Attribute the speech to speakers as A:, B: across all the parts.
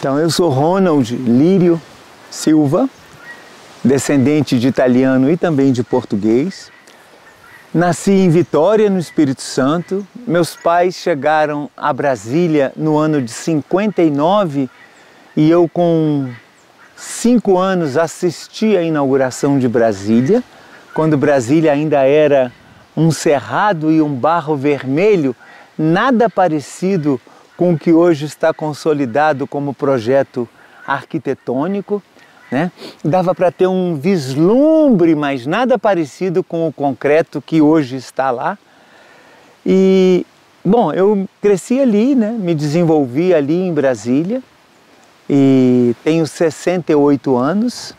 A: Então, eu sou Ronald Lírio Silva, descendente de italiano e também de português. Nasci em Vitória, no Espírito Santo. Meus pais chegaram a Brasília no ano de 59 e eu, com 5 anos, assisti à inauguração de Brasília, quando Brasília ainda era um cerrado e um barro vermelho, nada parecido com o que hoje está consolidado como projeto arquitetônico, né? Dava para ter um vislumbre, mas nada parecido com o concreto que hoje está lá. E, bom, eu cresci ali, né? Me desenvolvi ali em Brasília e tenho 68 anos,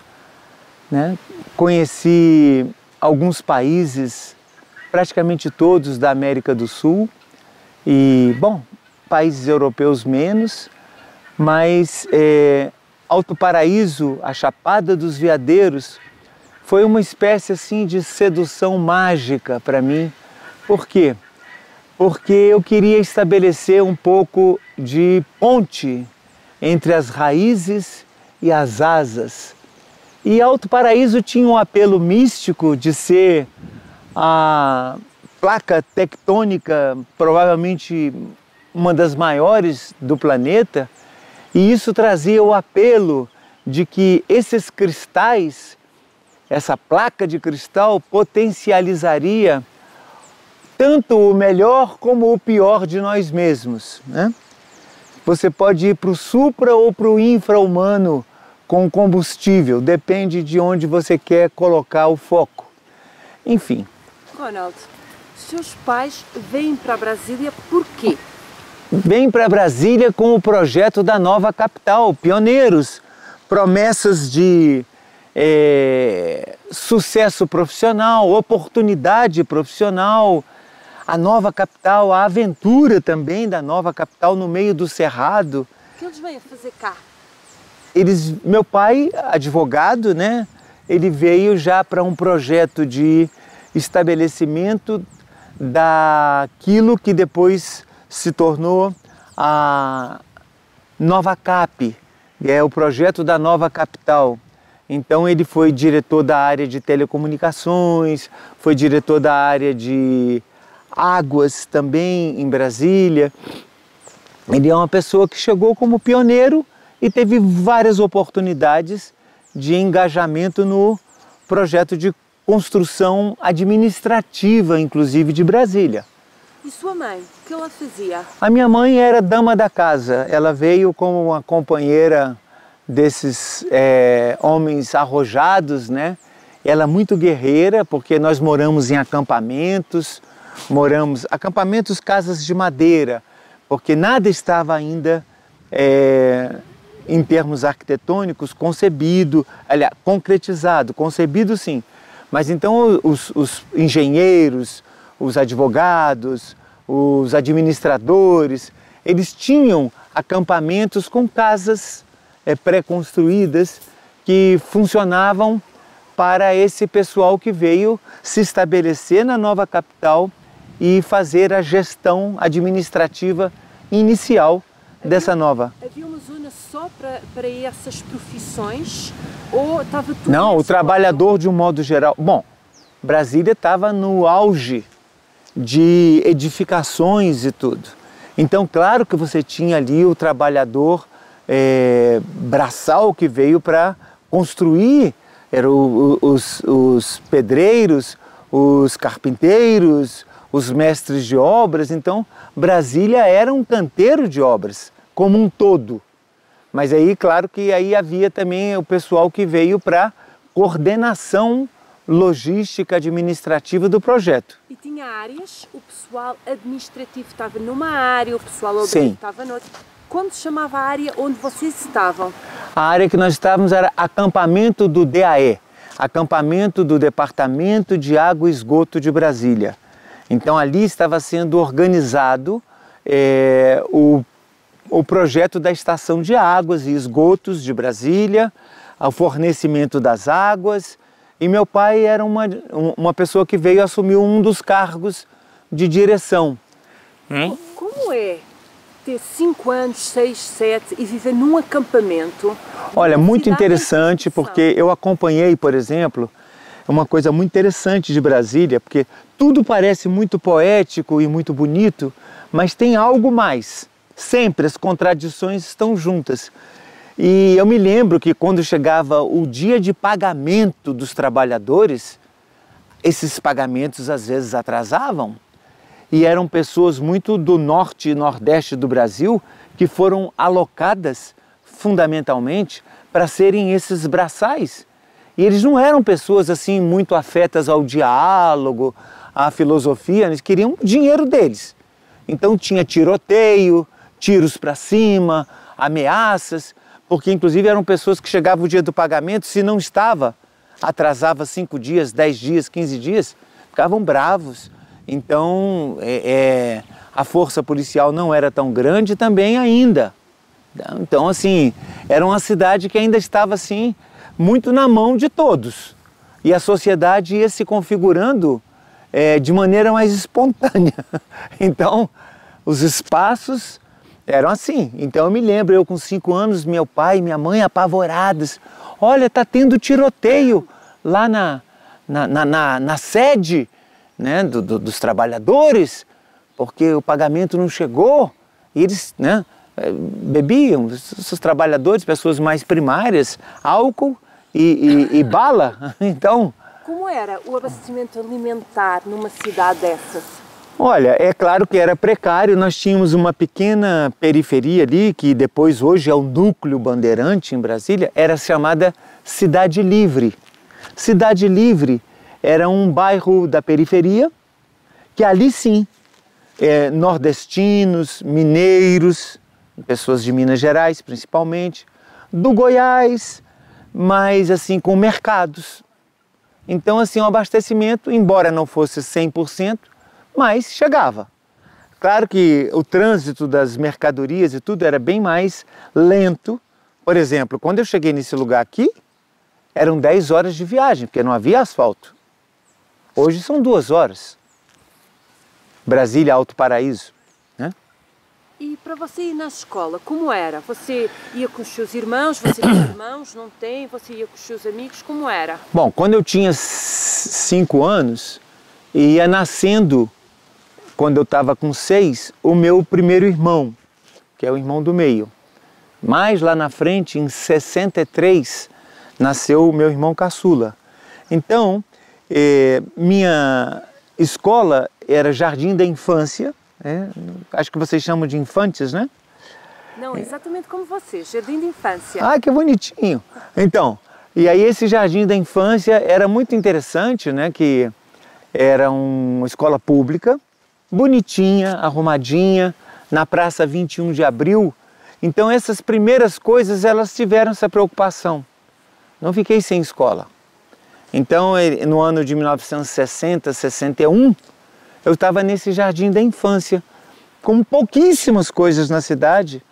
A: né? Conheci alguns países, praticamente todos da América do Sul e, bom, países europeus menos, mas Alto Paraíso, a Chapada dos Veadeiros, foi uma espécie assim de sedução mágica para mim. Por quê? Porque eu queria estabelecer um pouco de ponte entre as raízes e as asas. E Alto Paraíso tinha um apelo místico de ser a placa tectônica, provavelmente uma das maiores do planeta, e isso trazia o apelo de que esses cristais, essa placa de cristal, potencializaria tanto o melhor como o pior de nós mesmos, né? Você pode ir para o supra ou para o infra-humano com combustível, depende de onde você quer colocar o foco. Enfim.
B: Ronald, seus pais vêm para Brasília por quê?
A: Vem para Brasília com o projeto da nova capital, pioneiros, promessas de sucesso profissional, oportunidade profissional, a nova capital, a aventura também da nova capital no meio do cerrado.
B: O que eles vêm fazer cá?
A: Meu pai, advogado, né? Ele veio já para um projeto de estabelecimento daquilo que depois se tornou a Nova Cap, é o projeto da nova capital. Então ele foi diretor da área de telecomunicações, foi diretor da área de águas também em Brasília. Ele é uma pessoa que chegou como pioneiro e teve várias oportunidades de engajamento no projeto de construção administrativa, inclusive de Brasília.
B: E sua mãe, o que ela fazia?
A: A minha mãe era dama da casa. Ela veio como uma companheira desses homens arrojados, né? Ela muito guerreira, porque nós moramos em acampamentos, casas de madeira, porque nada estava ainda, em termos arquitetônicos, concebido, aliás, concretizado, concebido sim. Mas então os engenheiros, os advogados, os administradores, eles tinham acampamentos com casas pré-construídas que funcionavam para esse pessoal que veio se estabelecer na nova capital e fazer a gestão administrativa inicial dessa nova.
B: Havia uma zona só para essas profissões ou estava tudo?
A: Não, o trabalhador de um modo geral. Bom, Brasília estava no auge de edificações e tudo. Então, claro que você tinha ali o trabalhador braçal que veio para construir, eram os pedreiros, os carpinteiros, os mestres de obras. Então, Brasília era um canteiro de obras, como um todo. Mas aí, claro que aí havia também o pessoal que veio para coordenação logística administrativa do projeto.
B: E tinha áreas, o pessoal administrativo estava numa área, o pessoal obrero estava noutra. Como se chamava a área onde vocês estavam?
A: A área que nós estávamos era acampamento do DAE, acampamento do Departamento de Água e Esgoto de Brasília. Então ali estava sendo organizado o projeto da Estação de Águas e Esgotos de Brasília, o fornecimento das águas. E meu pai era uma pessoa que veio assumir um dos cargos de direção.
B: Como é ter 5 anos, 6, 7 e viver num acampamento?
A: Olha, muito interessante, porque eu acompanhei, por exemplo, uma coisa muito interessante de Brasília, porque tudo parece muito poético e muito bonito, mas tem algo mais. Sempre as contradições estão juntas. E eu me lembro que quando chegava o dia de pagamento dos trabalhadores, esses pagamentos às vezes atrasavam. E eram pessoas muito do norte e nordeste do Brasil que foram alocadas fundamentalmente para serem esses braçais. E eles não eram pessoas assim muito afetas ao diálogo, à filosofia, eles queriam o dinheiro deles. Então tinha tiroteio, tiros para cima, ameaças, porque inclusive eram pessoas que chegavam o dia do pagamento, se não estava, atrasava 5 dias, 10 dias, 15 dias, ficavam bravos. Então a força policial não era tão grande também ainda. Então assim, era uma cidade que ainda estava assim, muito na mão de todos. E a sociedade ia se configurando de maneira mais espontânea. Então, os espaços eram assim. Então eu me lembro, eu com 5 anos, meu pai e minha mãe apavorados. Olha, tá tendo tiroteio lá na sede, né, dos trabalhadores, porque o pagamento não chegou. E eles, né, bebiam, os trabalhadores, pessoas mais primárias, álcool e bala. Então,
B: como era o abastecimento alimentar numa cidade dessas?
A: Olha, é claro que era precário. Nós tínhamos uma pequena periferia ali, que depois hoje é o núcleo bandeirante em Brasília, era chamada Cidade Livre. Cidade Livre era um bairro da periferia, que ali sim, nordestinos, mineiros, pessoas de Minas Gerais principalmente, do Goiás, mas assim com mercados. Então assim, o abastecimento, embora não fosse 100%, mas chegava. Claro que o trânsito das mercadorias e tudo era bem mais lento. Por exemplo, quando eu cheguei nesse lugar aqui, eram 10 horas de viagem, porque não havia asfalto. Hoje são 2 horas. Brasília, Alto Paraíso, né?
B: E para você ir na escola, como era? Você ia com os seus irmãos, você tem irmãos, não tem? Você ia com os seus amigos, como era?
A: Bom, quando eu tinha 5 anos, ia nascendo, quando eu estava com 6, o meu primeiro irmão, que é o irmão do meio. Mais lá na frente, em 63, nasceu o meu irmão caçula. Então, minha escola era Jardim da Infância, acho que vocês chamam de infantes, né?
B: Não, exatamente como você, Jardim de Infância.
A: Ah, que bonitinho! Então, e aí esse Jardim da Infância era muito interessante, né? Que era uma escola pública, bonitinha, arrumadinha, na Praça 21 de Abril. Então essas primeiras coisas, elas tiveram essa preocupação. Não fiquei sem escola. Então, no ano de 1960, 61, eu estava nesse Jardim da Infância, com pouquíssimas coisas na cidade.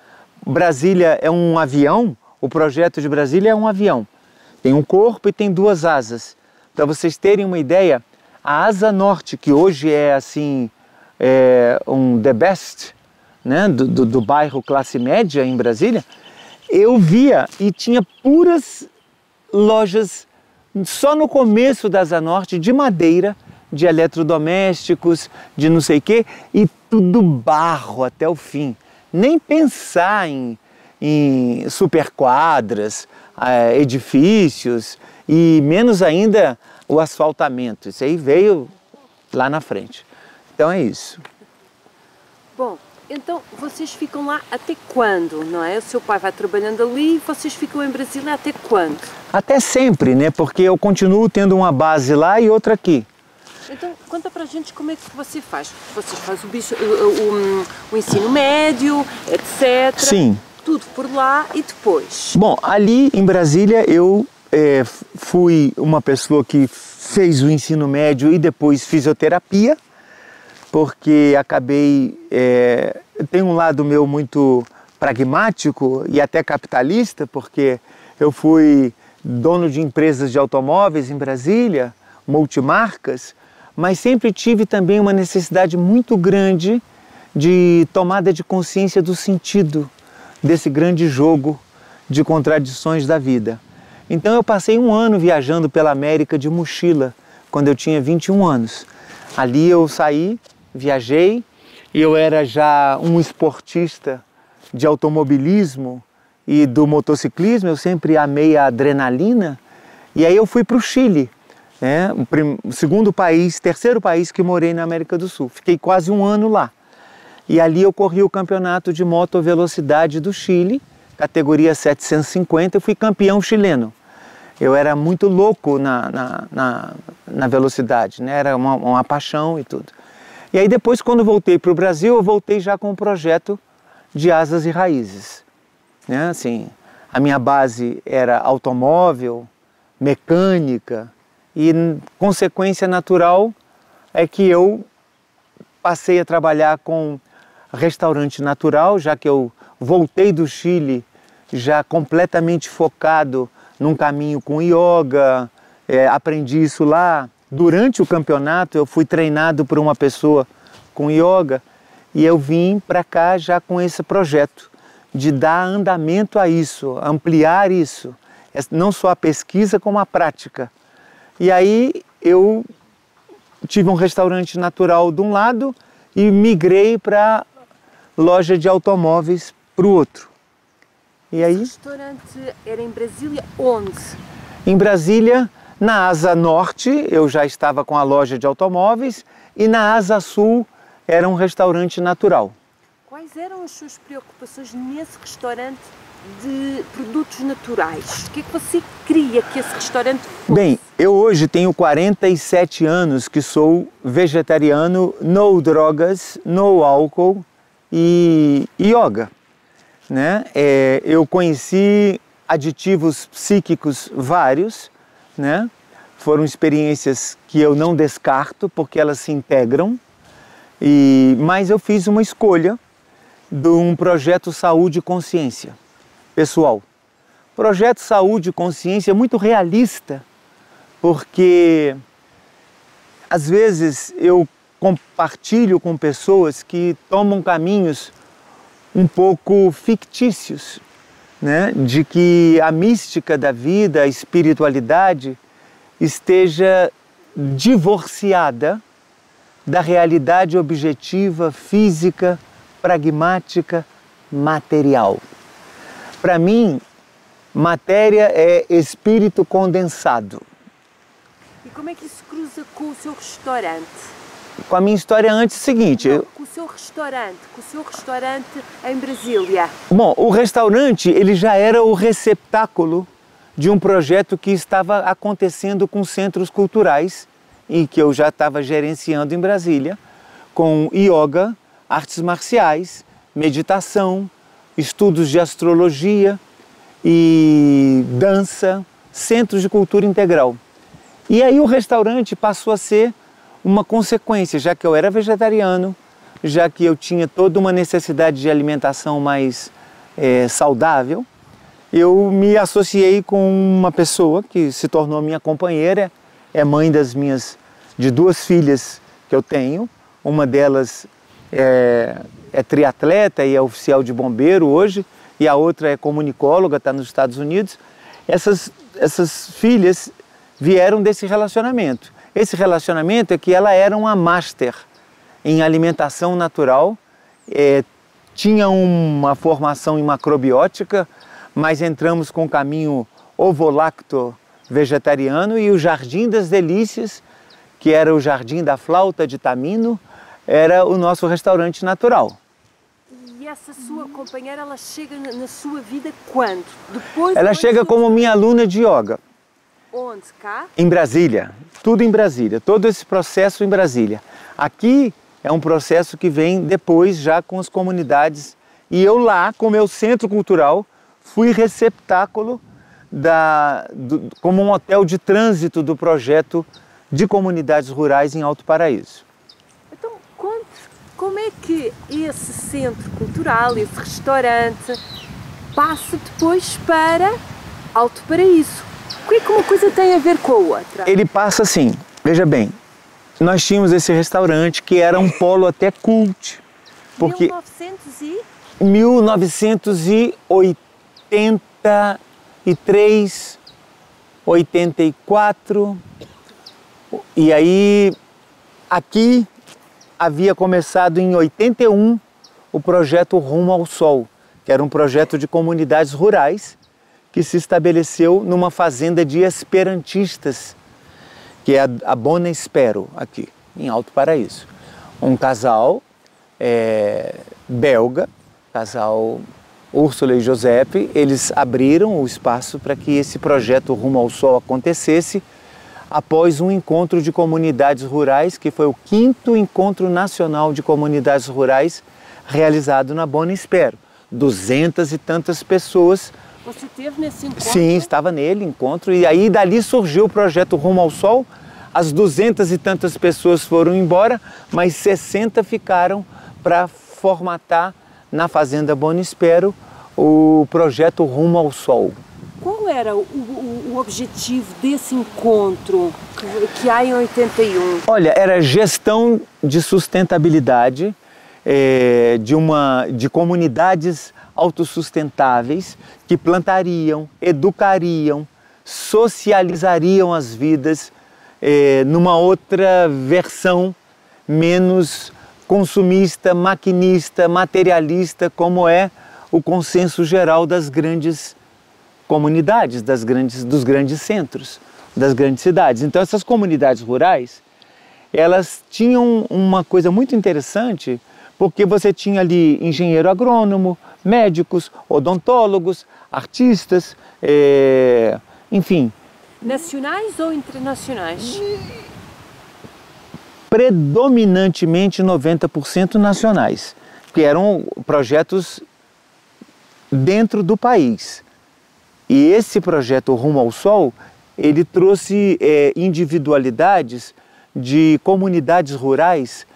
A: Brasília é um avião, o projeto de Brasília é um avião. Tem um corpo e tem 2 asas. Para vocês terem uma ideia, a asa norte, que hoje é assim, um the best, né, do bairro classe média em Brasília, eu via e tinha puras lojas só no começo da asa norte de madeira, de eletrodomésticos, de não sei o quê, e tudo barro até o fim. Nem pensar em superquadras, edifícios e menos ainda o asfaltamento. Isso aí veio lá na frente. Então é isso.
B: Bom, então vocês ficam lá até quando, não é? O seu pai vai trabalhando ali e vocês ficam em Brasília até quando? Até
A: sempre, né? Porque eu continuo tendo uma base lá e outra aqui.
B: Então, conta pra gente como é que você faz. Você faz o ensino médio, etc.
A: Sim.
B: Tudo por lá e depois?
A: Bom, ali em Brasília eu fui uma pessoa que fez o ensino médio e depois fisioterapia, porque acabei... tem um lado meu muito pragmático e até capitalista, porque eu fui dono de empresas de automóveis em Brasília, multimarcas, mas sempre tive também uma necessidade muito grande de tomada de consciência do sentido desse grande jogo de contradições da vida. Então eu passei um ano viajando pela América de mochila, quando eu tinha 21 anos. Ali eu saí, viajei, e eu era já um esportista de automobilismo e do motociclismo, eu sempre amei a adrenalina, e aí eu fui para o Chile, né? O segundo país, terceiro país que morei na América do Sul. Fiquei quase um ano lá. E ali eu corri o campeonato de motovelocidade do Chile, categoria 750, eu fui campeão chileno. Eu era muito louco na velocidade, né? Era uma paixão e tudo. E aí depois, quando voltei para o Brasil, eu voltei já com um projeto de asas e raízes, né? Assim, a minha base era automóvel, mecânica, e consequência natural é que eu passei a trabalhar com restaurante natural, já que eu voltei do Chile já completamente focado num caminho com yoga, aprendi isso lá. Durante o campeonato eu fui treinado por uma pessoa com yoga e eu vim para cá já com esse projeto de dar andamento a isso, ampliar isso, não só a pesquisa como a prática. E aí eu tive um restaurante natural de um lado e migrei para loja de automóveis para o outro. E aí?
B: Esse restaurante era em Brasília onde?
A: Em Brasília, na Asa Norte, eu já estava com a loja de automóveis e na Asa Sul era um restaurante natural.
B: Quais eram as suas preocupações nesse restaurante de produtos naturais? O que é que você queria que esse restaurante fosse?
A: Bem, eu hoje tenho 47 anos que sou vegetariano, no drogas, no álcool e yoga, né? Eu conheci aditivos psíquicos vários, né? Foram experiências que eu não descarto porque elas se integram, mas eu fiz uma escolha de um projeto Saúde e Consciência pessoal. Projeto Saúde e Consciência é muito realista, porque às vezes eu compartilho com pessoas que tomam caminhos um pouco fictícios, né? De que a mística da vida, a espiritualidade esteja divorciada da realidade objetiva, física, pragmática, material. Para mim, matéria é espírito condensado.
B: E como é que isso cruza com o seu restaurante?
A: Com a minha história antes é o seguinte...
B: Com o seu restaurante em Brasília.
A: Bom, o restaurante ele já era o receptáculo de um projeto que estava acontecendo com centros culturais e que eu já estava gerenciando em Brasília, com yoga, artes marciais, meditação, estudos de astrologia e dança, centros de cultura integral. E aí o restaurante passou a ser uma consequência, já que eu era vegetariano, já que eu tinha toda uma necessidade de alimentação mais saudável, eu me associei com uma pessoa que se tornou minha companheira, é mãe de duas filhas que eu tenho, uma delas é triatleta e é oficial de bombeiro hoje, e a outra é comunicóloga, está nos Estados Unidos. Essas filhas vieram desse relacionamento. Esse relacionamento é que ela era uma master em alimentação natural, tinha uma formação em macrobiótica, mas entramos com o caminho ovo-lacto vegetariano e o Jardim das Delícias, que era o Jardim da Flauta de Tamino, era o nosso restaurante natural.
B: E essa sua companheira, ela chega na sua vida quando?
A: Ela chega como minha aluna de yoga.
B: Onde? Cá?
A: Em Brasília. Tudo em Brasília. Todo esse processo em Brasília. Aqui é um processo que vem depois já com as comunidades. E eu lá, com o meu centro cultural, fui receptáculo como um hotel de trânsito do projeto de comunidades rurais em Alto Paraíso.
B: Então, como é que esse centro cultural, esse restaurante, passa depois para Alto Paraíso? O que é que uma coisa tem a ver com a outra?
A: Ele passa assim, veja bem, nós tínhamos esse restaurante que era um polo até cult, Porque 1983, 84, e aí aqui havia começado em 81 o projeto Rumo ao Sol, que era um projeto de comunidades rurais que se estabeleceu numa fazenda de esperantistas, que é a Bona Espero, aqui em Alto Paraíso. Um casal belga, casal Úrsula e Giuseppe, eles abriram o espaço para que esse projeto Rumo ao Sol acontecesse após um encontro de comunidades rurais, que foi o 5º Encontro Nacional de Comunidades Rurais realizado na Bona Espero. 200 e tantas pessoas.
B: Você esteve nesse encontro?
A: Sim, estava nele, encontro, e aí dali surgiu o projeto Rumo ao Sol. As 200 e tantas pessoas foram embora, mas 60 ficaram para formatar na Fazenda Bona Espero o projeto Rumo ao Sol.
B: Qual era o objetivo desse encontro que há em 81?
A: Olha, era gestão de sustentabilidade, de comunidades autossustentáveis que plantariam, educariam, socializariam as vidas numa outra versão menos consumista, maquinista, materialista, como é o consenso geral das grandes comunidades, dos grandes centros, das grandes cidades. Então essas comunidades rurais, elas tinham uma coisa muito interessante, porque você tinha ali engenheiro agrônomo, médicos, odontólogos, artistas, enfim.
B: Nacionais ou internacionais?
A: Predominantemente 90% nacionais, que eram projetos dentro do país. E esse projeto Rumo ao Sol, ele trouxe individualidades de comunidades rurais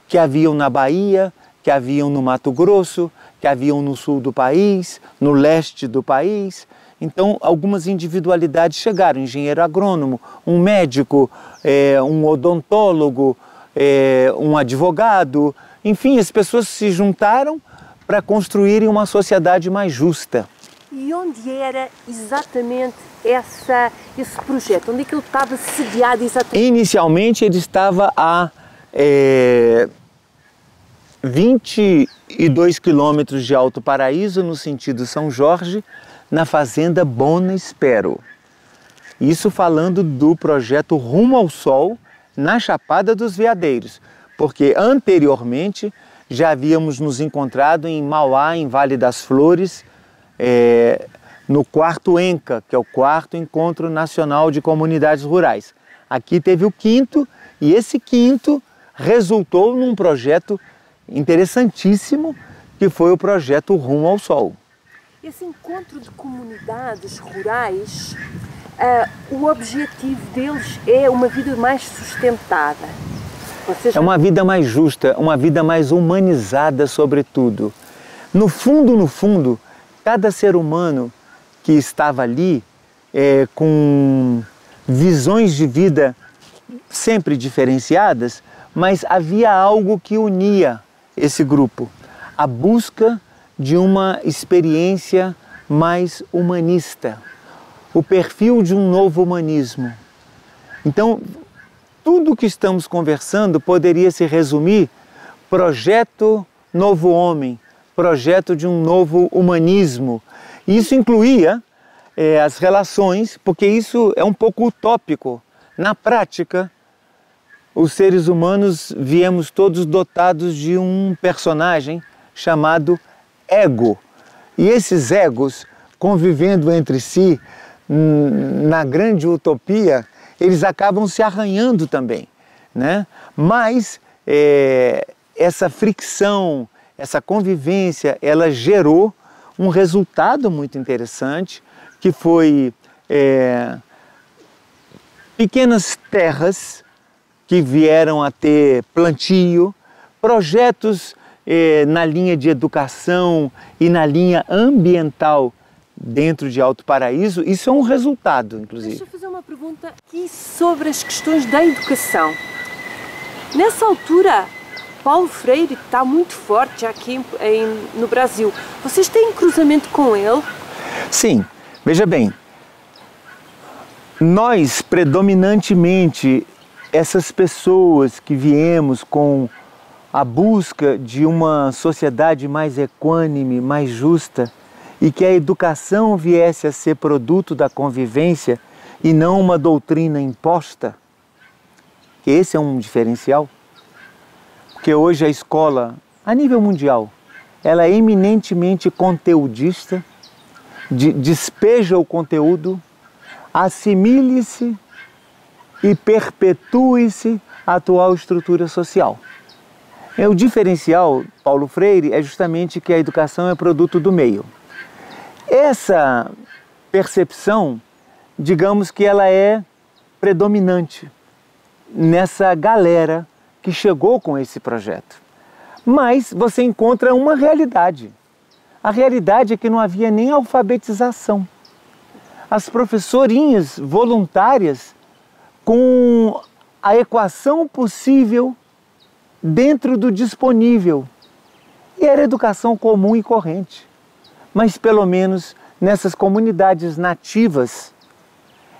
A: que haviam na Bahia, que haviam no Mato Grosso, que haviam no sul do país, no leste do país. Então, algumas individualidades chegaram, engenheiro agrônomo, um médico, um odontólogo, um advogado, enfim, as pessoas se juntaram para construírem uma sociedade mais justa.
B: E onde era exatamente esse projeto? Onde é que ele estava sediado exatamente?
A: Inicialmente ele estava a 22 quilômetros de Alto Paraíso, no sentido São Jorge, na Fazenda Bona Espero. Isso falando do projeto Rumo ao Sol, na Chapada dos Veadeiros, porque anteriormente já havíamos nos encontrado em Mauá, em Vale das Flores, no 4º ENCA, que é o 4º Encontro Nacional de Comunidades Rurais. Aqui teve o 5º, e esse 5º resultou num projeto interessantíssimo, que foi o projeto Rumo ao Sol.
B: Esse encontro de comunidades rurais, o objetivo deles é uma vida mais sustentada.
A: É uma vida mais justa, uma vida mais humanizada, sobretudo. No fundo, cada ser humano que estava ali, com visões de vida sempre diferenciadas, mas havia algo que unia esse grupo, a busca de uma experiência mais humanista, o perfil de um novo humanismo. Então, tudo o que estamos conversando poderia se resumir: projeto novo homem, projeto de um novo humanismo. Isso incluía as relações, porque isso é um pouco utópico. Na prática, os seres humanos viemos todos dotados de um personagem chamado ego. E esses egos, convivendo entre si, na grande utopia, eles acabam se arranhando também, né? Mas essa fricção, essa convivência, ela gerou um resultado muito interessante, que foi pequenas terras que vieram a ter plantio, projetos na linha de educação e na linha ambiental dentro de Alto Paraíso. Isso é um resultado, inclusive.
B: Deixa eu fazer uma pergunta aqui sobre as questões da educação. Nessa altura, Paulo Freire está muito forte aqui no Brasil. Vocês têm cruzamento com ele?
A: Sim, veja bem, nós predominantemente, essas pessoas que viemos com a busca de uma sociedade mais equânime, mais justa, e que a educação viesse a ser produto da convivência e não uma doutrina imposta, que esse é um diferencial, porque hoje a escola, a nível mundial, ela é eminentemente conteudista, despeja o conteúdo, assimile-se e perpetue-se a atual estrutura social. O diferencial, Paulo Freire, é justamente que a educação é produto do meio. Essa percepção, digamos que ela é predominante nessa galera que chegou com esse projeto. Mas você encontra uma realidade. A realidade é que não havia nem alfabetização. As professorinhas voluntárias, com a equação possível dentro do disponível. E era educação comum e corrente. Mas pelo menos nessas comunidades nativas,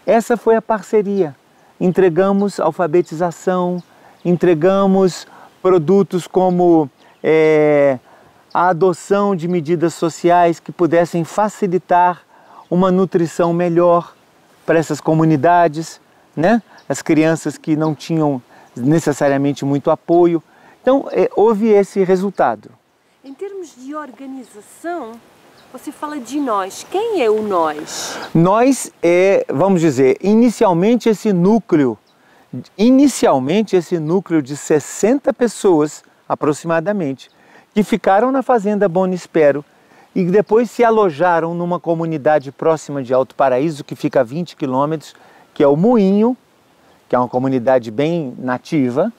A: essa foi a parceria. Entregamos alfabetização, entregamos produtos como a adoção de medidas sociais que pudessem facilitar uma nutrição melhor para essas comunidades, né? As crianças que não tinham necessariamente muito apoio. Então, houve esse resultado.
B: Em termos de organização, você fala de nós. Quem é o nós?
A: Nós vamos dizer, inicialmente esse núcleo de 60 pessoas, aproximadamente, que ficaram na Fazenda Bom Espero e depois se alojaram numa comunidade próxima de Alto Paraíso, que fica a 20 quilômetros, que é o Moinho, que é uma comunidade bem nativa.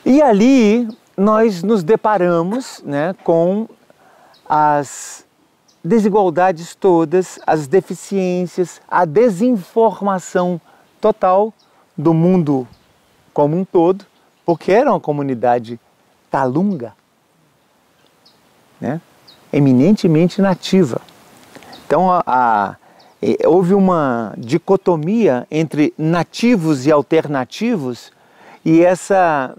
A: E ali nós nos deparamos, né, com as desigualdades todas, as deficiências, a desinformação total do mundo como um todo, porque era uma comunidade calunga, né, eminentemente nativa. Então houve uma dicotomia entre nativos e alternativos, e essa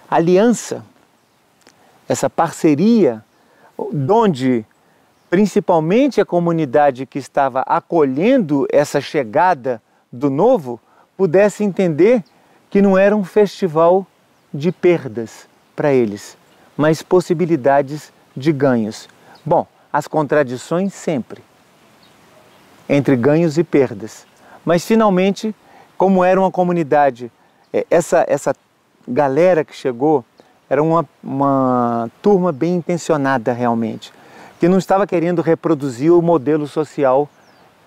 A: aliança, essa parceria, onde principalmente a comunidade que estava acolhendo essa chegada do novo pudesse entender que não era um festival de perdas para eles, mas possibilidades de ganhos. Bom, as contradições sempre entre ganhos e perdas, mas finalmente, como era uma comunidade, essa galera que chegou era uma turma bem intencionada realmente, que não estava querendo reproduzir o modelo social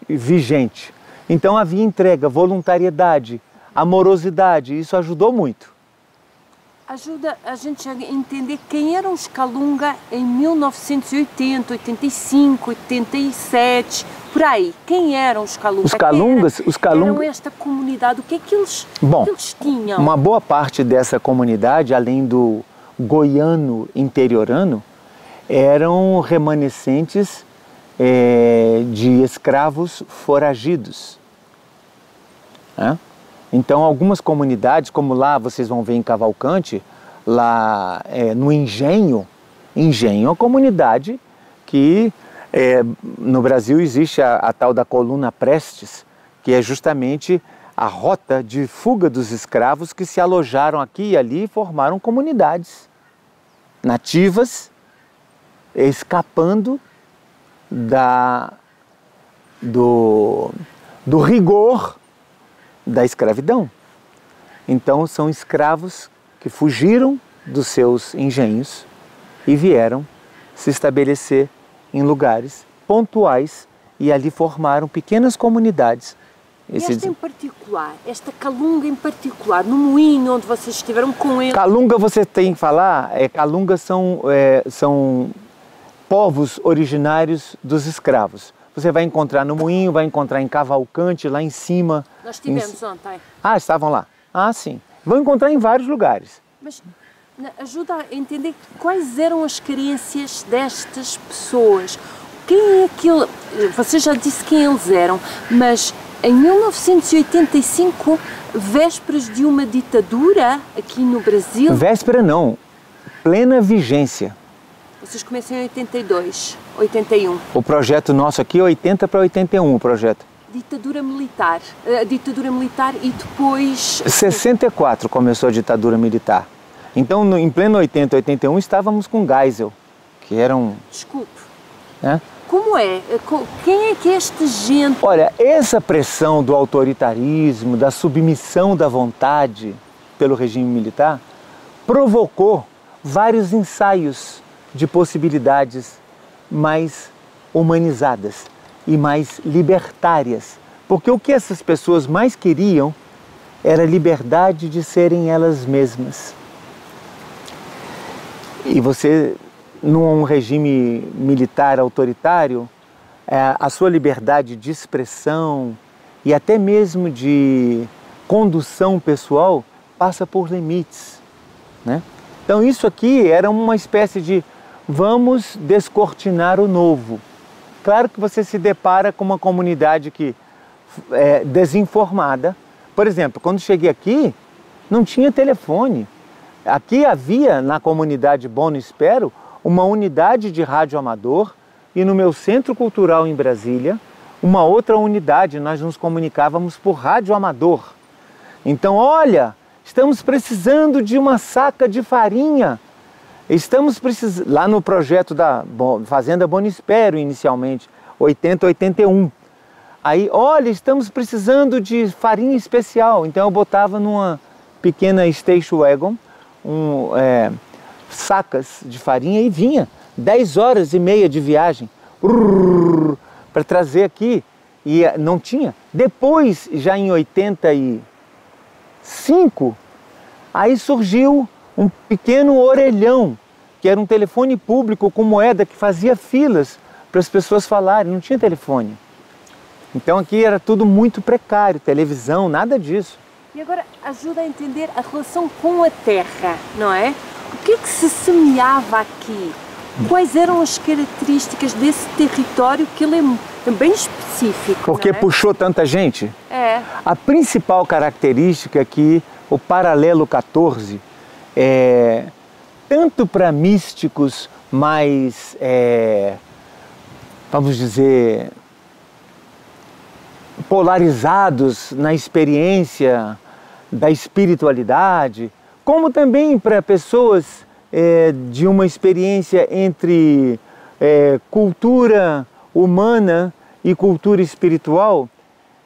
A: vigente. Então havia entrega, voluntariedade, amorosidade, isso ajudou muito.
B: Ajuda a gente a entender quem eram os Calunga em 1980, 85, 87, por aí. Quem eram os Calunga?
A: Os Calungas
B: eram esta comunidade, o que é que eles tinham?
A: Uma boa parte dessa comunidade, além do goiano interiorano, eram remanescentes de escravos foragidos. Então, algumas comunidades, como lá vocês vão ver em Cavalcante, lá no Engenho é uma comunidade que no Brasil existe a tal da coluna Prestes, que é justamente a rota de fuga dos escravos que se alojaram aqui e ali e formaram comunidades nativas, escapando do rigor da escravidão. Então são escravos que fugiram dos seus engenhos e vieram se estabelecer em lugares pontuais e ali formaram pequenas comunidades.
B: Esta em particular, esta Calunga em particular, no Moinho onde vocês estiveram com ele...
A: Calunga você tem que falar, Calunga são povos originários dos escravos. Você vai encontrar no Moinho, vai encontrar em Cavalcante, lá em cima.
B: Nós estivemos ontem.
A: Ah, estavam lá? Ah, sim. Vão encontrar em vários lugares.
B: Mas ajuda a entender quais eram as carências destas pessoas. Quem é aquele... Você já disse quem eles eram, mas em 1985, vésperas de uma ditadura aqui no Brasil...
A: Véspera não, plena vigência.
B: Vocês começam em 82, 81.
A: O projeto nosso aqui é 80 para 81, o projeto.
B: Ditadura militar. Ditadura militar e depois...
A: 64 começou a ditadura militar. Então, em pleno 80, 81, estávamos com Geisel, que era um...
B: Desculpe.
A: Né?
B: Como é? Quem é que é esta gente?
A: Olha, essa pressão do autoritarismo, da submissão da vontade pelo regime militar, provocou vários ensaios de possibilidades mais humanizadas e mais libertárias. Porque o que essas pessoas mais queriam era a liberdade de serem elas mesmas. E você, num regime militar autoritário, a sua liberdade de expressão e até mesmo de condução pessoal passa por limites, né? Então isso aqui era uma espécie de vamos descortinar o novo. Claro que você se depara com uma comunidade que é desinformada. Por exemplo, quando cheguei aqui, não tinha telefone. Aqui havia, na comunidade Bono Espero, uma unidade de rádio amador e no meu centro cultural em Brasília, uma outra unidade, nós nos comunicávamos por rádio amador. Então, olha, estamos precisando de uma saca de farinha. Estamos precisando, lá no projeto da Fazenda Bono Espero, inicialmente, 80, 81. Aí, olha, estamos precisando de farinha especial. Então eu botava numa pequena station wagon, sacas de farinha e vinha 10 horas e meia de viagem para trazer aqui. E não tinha. Depois, já em 85, aí surgiu um pequeno orelhão, que era um telefone público com moeda que fazia filas para as pessoas falarem, não tinha telefone. Então aqui era tudo muito precário, televisão, nada disso.
B: E agora ajuda a entender a relação com a terra, não é? O que é que se semeava aqui? Quais eram as características desse território que ele é bem específico?
A: Porque puxou tanta gente?
B: É.
A: A principal característica é que o paralelo 14 é tanto para místicos mais, vamos dizer, polarizados na experiência da espiritualidade, como também para pessoas de uma experiência entre cultura humana e cultura espiritual.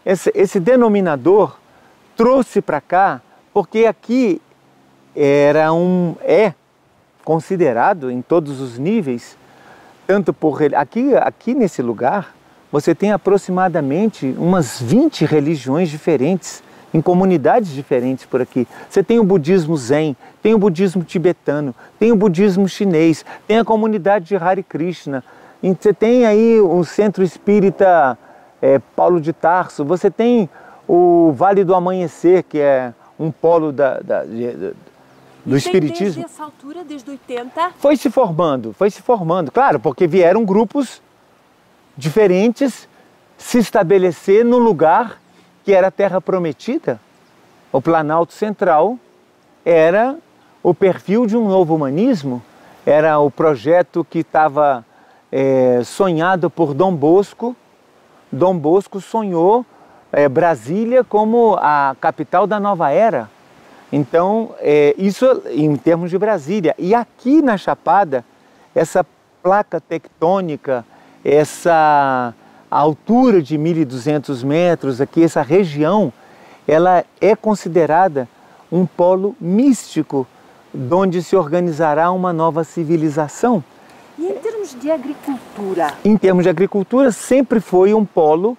A: Esse denominador trouxe para cá porque aqui é considerado em todos os níveis, tanto por aqui nesse lugar, você tem aproximadamente umas 20 religiões diferentes, em comunidades diferentes por aqui. Você tem o budismo Zen, tem o budismo tibetano, tem o budismo chinês, tem a comunidade de Hare Krishna, você tem aí o centro espírita Paulo de Tarso, você tem o Vale do Amanhecer, que é um polo do espiritismo.
B: Desde essa altura, desde 80?
A: Foi se formando, claro, porque vieram grupos diferentes se estabelecer no lugar que era a Terra Prometida. O Planalto Central era o perfil de um novo humanismo, era o projeto que estava sonhado por Dom Bosco. Dom Bosco sonhou Brasília como a capital da nova era. Então, isso em termos de Brasília. E aqui na Chapada, essa placa tectônica, essa altura de 1.200 metros, aqui, essa região, ela é considerada um polo místico, onde se organizará uma nova civilização.
B: E em termos de agricultura?
A: Em termos de agricultura, sempre foi um polo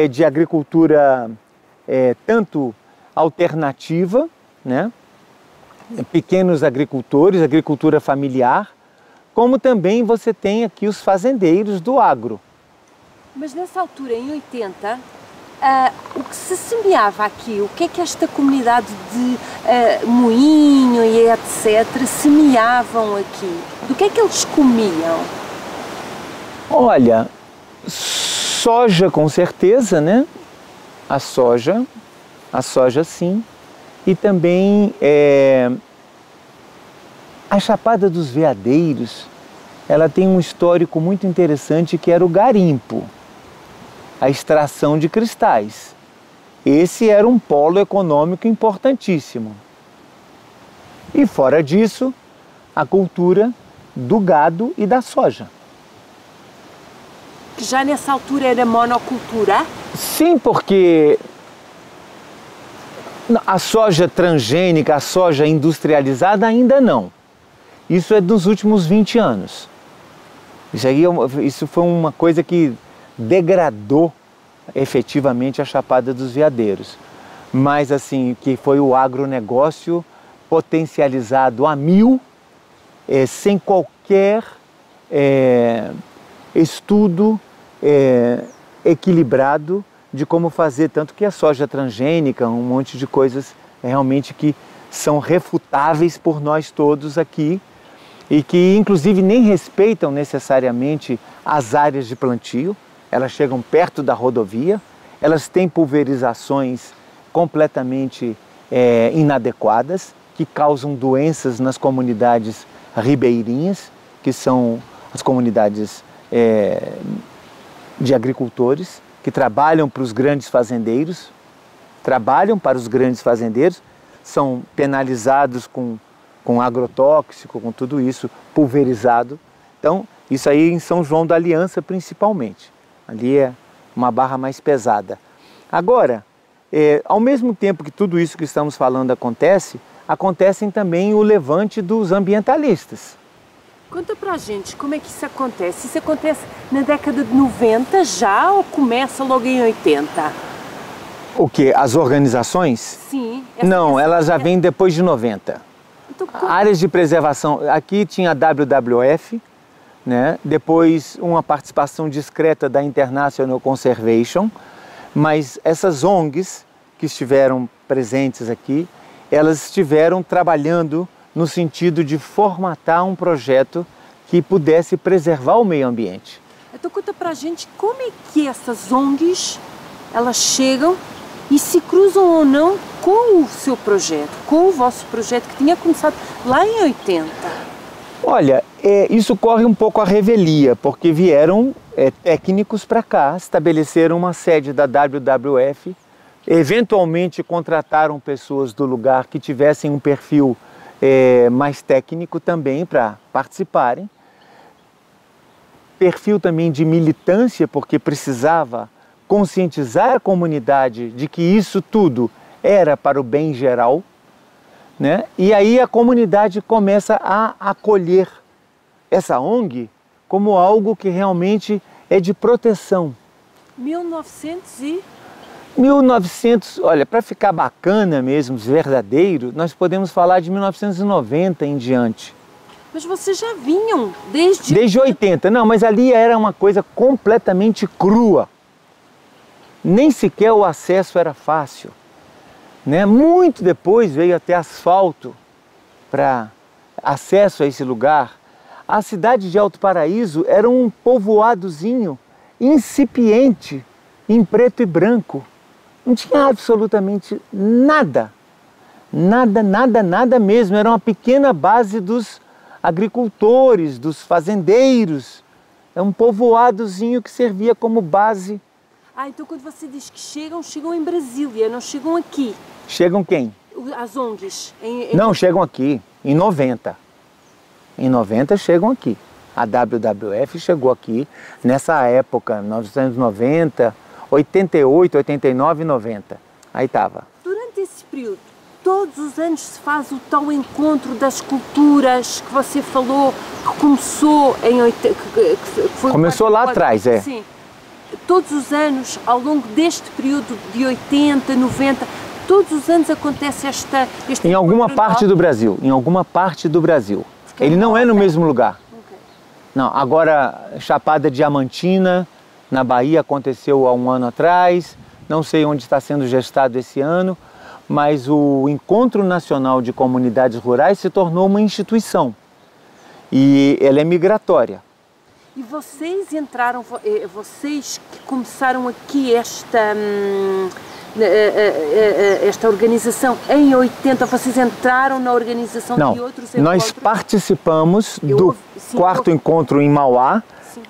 A: de agricultura tanto alternativa, né? Pequenos agricultores, agricultura familiar, como também você tem aqui os fazendeiros do agro.
B: Mas nessa altura, em 80, o que se semeava aqui? O que é que esta comunidade de Moinho e etc. semeavam aqui? Do que é que eles comiam?
A: Olha, soja com certeza, né? A soja sim. E também a Chapada dos Veadeiros, ela tem um histórico muito interessante que era o garimpo, a extração de cristais. Esse era um polo econômico importantíssimo. E fora disso, a cultura do gado e da soja.
B: Que já nessa altura era monocultura?
A: Sim, porque a soja transgênica, a soja industrializada ainda não. Isso é dos últimos 20 anos. Isso foi uma coisa que degradou efetivamente a Chapada dos Veadeiros. Mas assim, que foi o agronegócio potencializado a 1000, sem qualquer estudo equilibrado de como fazer, tanto que a soja transgênica, um monte de coisas realmente que são refutáveis por nós todos aqui e que inclusive nem respeitam necessariamente as áreas de plantio, elas chegam perto da rodovia, elas têm pulverizações completamente inadequadas, que causam doenças nas comunidades ribeirinhas, que são as comunidades de agricultores, que trabalham para os grandes fazendeiros, são penalizados com agrotóxico, com tudo isso, pulverizado. Então, isso aí em São João da Aliança principalmente. Ali é uma barra mais pesada. Agora, ao mesmo tempo que tudo isso que estamos falando acontecem também o levante dos ambientalistas.
B: Conta pra gente como é que isso acontece. Isso acontece na década de 90 já ou começa logo em 80?
A: O quê? As organizações?
B: Sim.
A: Não, elas já vêm depois de 90.
B: Então,
A: áreas de preservação, aqui tinha a WWF, né? Depois uma participação discreta da International Conservation, mas essas ONGs que estiveram presentes aqui, elas estiveram trabalhando no sentido de formatar um projeto que pudesse preservar o meio ambiente.
B: Então conta pra gente como é que essas ONGs, elas chegam e se cruzam ou não com o seu projeto, com o vosso projeto que tinha começado lá em 80.
A: Olha, isso corre um pouco à revelia, porque vieram técnicos para cá, estabeleceram uma sede da WWF, eventualmente contrataram pessoas do lugar que tivessem um perfil mais técnico também para participarem. Perfil também de militância, porque precisava conscientizar a comunidade de que isso tudo era para o bem geral, né? E aí a comunidade começa a acolher essa ONG como algo que realmente é de proteção. 1900, olha, para ficar bacana mesmo, verdadeiro, nós podemos falar de 1990 em diante.
B: Mas vocês já vinham desde...
A: Desde 80, não, mas ali era uma coisa completamente crua. Nem sequer o acesso era fácil, né? Muito depois veio até asfalto para acesso a esse lugar. A cidade de Alto Paraíso era um povoadozinho incipiente, em preto e branco. Não tinha absolutamente nada, nada mesmo. Era uma pequena base dos agricultores, dos fazendeiros. É um povoadozinho que servia como base.
B: Ah, então quando você diz que chegam em Brasília, não chegam aqui?
A: Chegam quem?
B: As ONGs.
A: Não, chegam aqui, em 90. Em 90 chegam aqui. A WWF chegou aqui nessa época, 1990, 88, 89 e 90. Aí estava.
B: Durante esse período, todos os anos se faz o tal encontro das culturas que você falou, que começou em 80...
A: Começou lá atrás,
B: Sim. Todos os anos, ao longo deste período de 80, 90, todos os anos acontece este
A: em alguma parte do Brasil, em alguma parte do Brasil. Ele não é no mesmo lugar.
B: Okay.
A: Não, agora Chapada Diamantina, na Bahia, aconteceu há um ano atrás. não sei onde está sendo gestado esse ano, mas o Encontro Nacional de Comunidades Rurais se tornou uma instituição e ela é migratória.
B: E vocês entraram, vocês que começaram aqui esta organização em 80, vocês entraram na organização de outros encontros?
A: Nós participamos do quarto encontro em Mauá,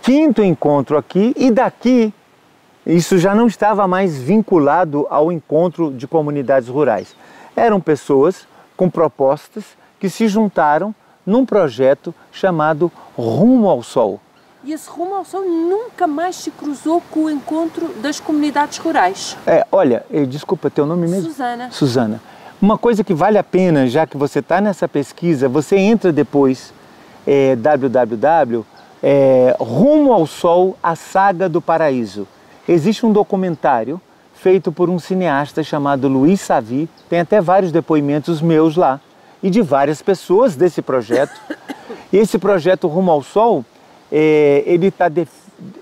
A: quinto encontro aqui, e daqui isso já não estava mais vinculado ao encontro de comunidades rurais. Eram pessoas com propostas que se juntaram num projeto chamado Rumo ao Sol.
B: E esse Rumo ao Sol nunca mais se cruzou com o encontro das comunidades rurais?
A: Olha, desculpa, teu nome mesmo?
B: Susana.
A: Susana. Uma coisa que vale a pena, já que você está nessa pesquisa, você entra depois, www, Rumo ao Sol, a Saga do Paraíso. Existe um documentário feito por um cineasta chamado Luiz Savi, tem até vários depoimentos meus lá, e de várias pessoas desse projeto. E esse projeto Rumo ao Sol, ele está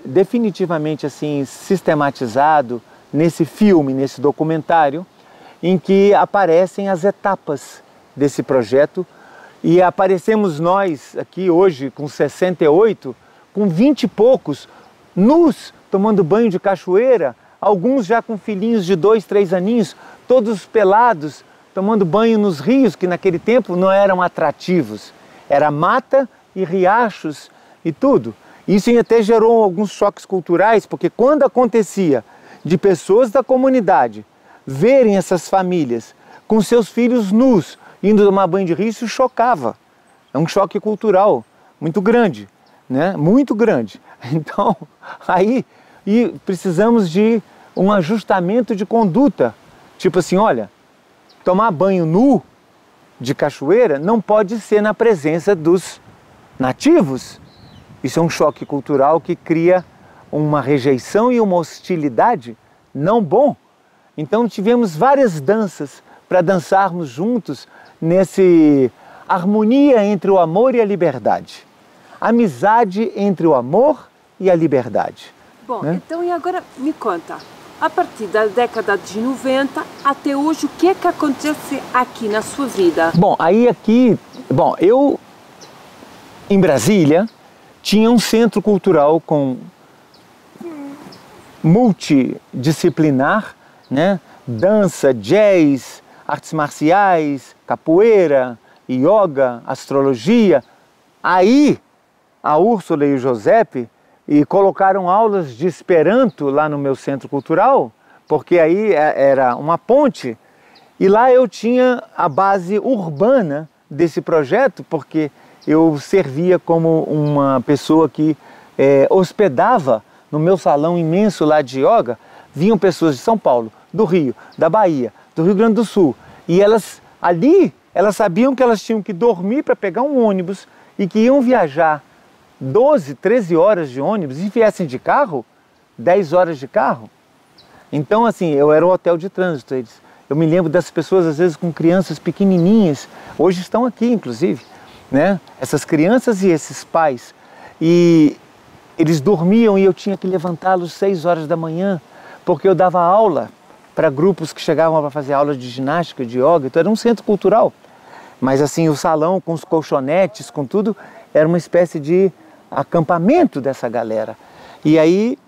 A: definitivamente assim, sistematizado nesse filme, nesse documentário, em que aparecem as etapas desse projeto, e aparecemos nós aqui hoje com 68, com 20 e poucos, nus, tomando banho de cachoeira, alguns já com filhinhos de 2, 3 aninhos, todos pelados, tomando banho nos rios, que naquele tempo não eram atrativos. Era mata e riachos e tudo. Isso até gerou alguns choques culturais, porque quando acontecia de pessoas da comunidade verem essas famílias com seus filhos nus, indo tomar banho de rio, isso chocava. É um choque cultural muito grande, né? Muito grande. Então, aí precisamos de um ajustamento de conduta. Tipo assim, olha, tomar banho nu de cachoeira não pode ser na presença dos nativos. Isso é um choque cultural que cria uma rejeição e uma hostilidade não bom. Então tivemos várias danças para dançarmos juntos nesse harmonia entre o amor e a liberdade. Amizade entre o amor e a liberdade.
B: Bom, né? Então e agora me conta, a partir da década de 90 até hoje, o que é que acontece aqui na sua vida?
A: Bom, eu em Brasília tinha um centro cultural com multidisciplinar, né? Dança, jazz, artes marciais, capoeira, yoga, astrologia. Aí a Úrsula e o Giuseppe colocaram aulas de Esperanto lá no meu centro cultural, porque aí era uma ponte, e lá eu tinha a base urbana desse projeto, porque eu servia como uma pessoa que hospedava no meu salão imenso lá de yoga. Vinham pessoas de São Paulo, do Rio, da Bahia, do Rio Grande do Sul, e elas sabiam que elas tinham que dormir para pegar um ônibus e que iam viajar 12, 13 horas de ônibus e viessem de carro, 10 horas de carro. Então, assim, eu era um hotel de trânsito. Eu me lembro das pessoas, às vezes, com crianças pequenininhas, hoje estão aqui, inclusive, né? Essas crianças e esses pais. E eles dormiam e eu tinha que levantá-los 6 horas da manhã, porque eu dava aula para grupos que chegavam para fazer aula de ginástica, de yoga. Então, era um centro cultural. Mas, assim, o salão com os colchonetes, com tudo, era uma espécie de acampamento dessa galera. E aí,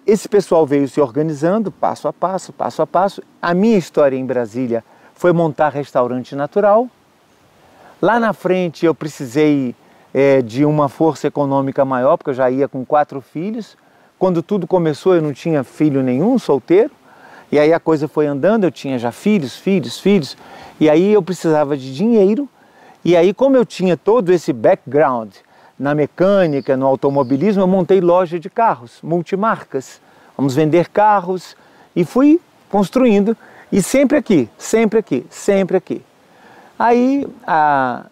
A: esse pessoal veio se organizando, passo a passo, passo a passo. A minha história em Brasília foi montar restaurante natural. Lá na frente eu precisei de uma força econômica maior, porque eu já ia com 4 filhos. Quando tudo começou eu não tinha filho nenhum, solteiro. E aí a coisa foi andando, eu tinha já filhos. E aí eu precisava de dinheiro. E aí, como eu tinha todo esse background na mecânica, no automobilismo, eu montei loja de carros, multimarcas. Vamos vender carros e fui construindo. E sempre aqui, sempre aqui, sempre aqui. Aí, há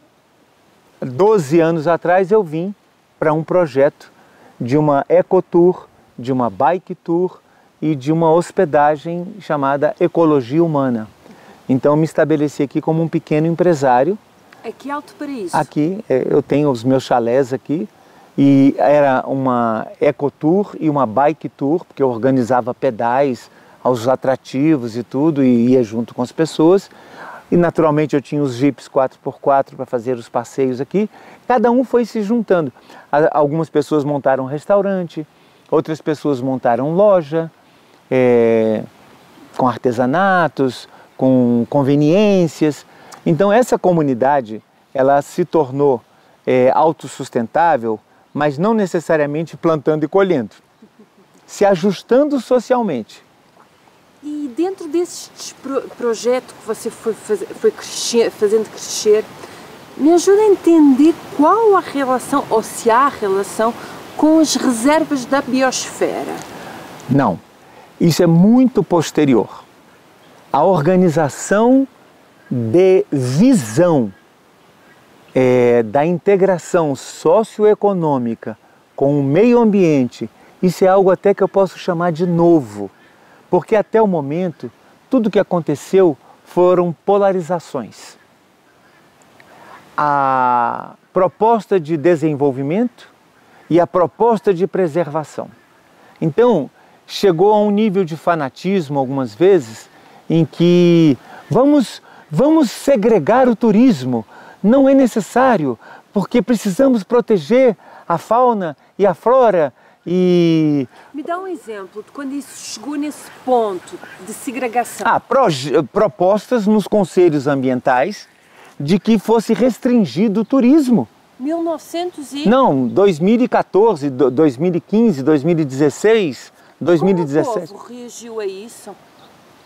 A: 12 anos atrás, eu vim para um projeto de uma ecotour, de uma bike tour e de uma hospedagem chamada Ecologia Humana. Então, eu me estabeleci aqui como um pequeno empresário.
B: Aqui em Alto Paraíso?
A: Aqui, eu tenho os meus chalés aqui, e era uma ecotour e uma bike tour, porque eu organizava pedais aos atrativos e tudo, e ia junto com as pessoas. E naturalmente eu tinha os jipes 4x4 para fazer os passeios aqui. Cada um foi se juntando. Algumas pessoas montaram um restaurante, outras pessoas montaram loja, com artesanatos, com conveniências. Então essa comunidade, ela se tornou autossustentável, mas não necessariamente plantando e colhendo, se ajustando socialmente.
B: E dentro desse projeto que você foi fazendo crescer, me ajuda a entender qual a relação, ou se há relação, com as reservas da biosfera.
A: Não, isso é muito posterior. A organização de visão da integração socioeconômica com o meio ambiente, isso é algo até que eu posso chamar de novo. Porque até o momento, tudo que aconteceu foram polarizações. A proposta de desenvolvimento e a proposta de preservação. Então, chegou a um nível de fanatismo, algumas vezes, em que vamos segregar o turismo. Não é necessário, porque precisamos proteger a fauna e a flora.
B: Me dá um exemplo de quando isso chegou nesse ponto de segregação.
A: Propostas nos conselhos ambientais de que fosse restringido o turismo. 2014, 2015, 2016, 2017.
B: Como o povo reagiu a isso?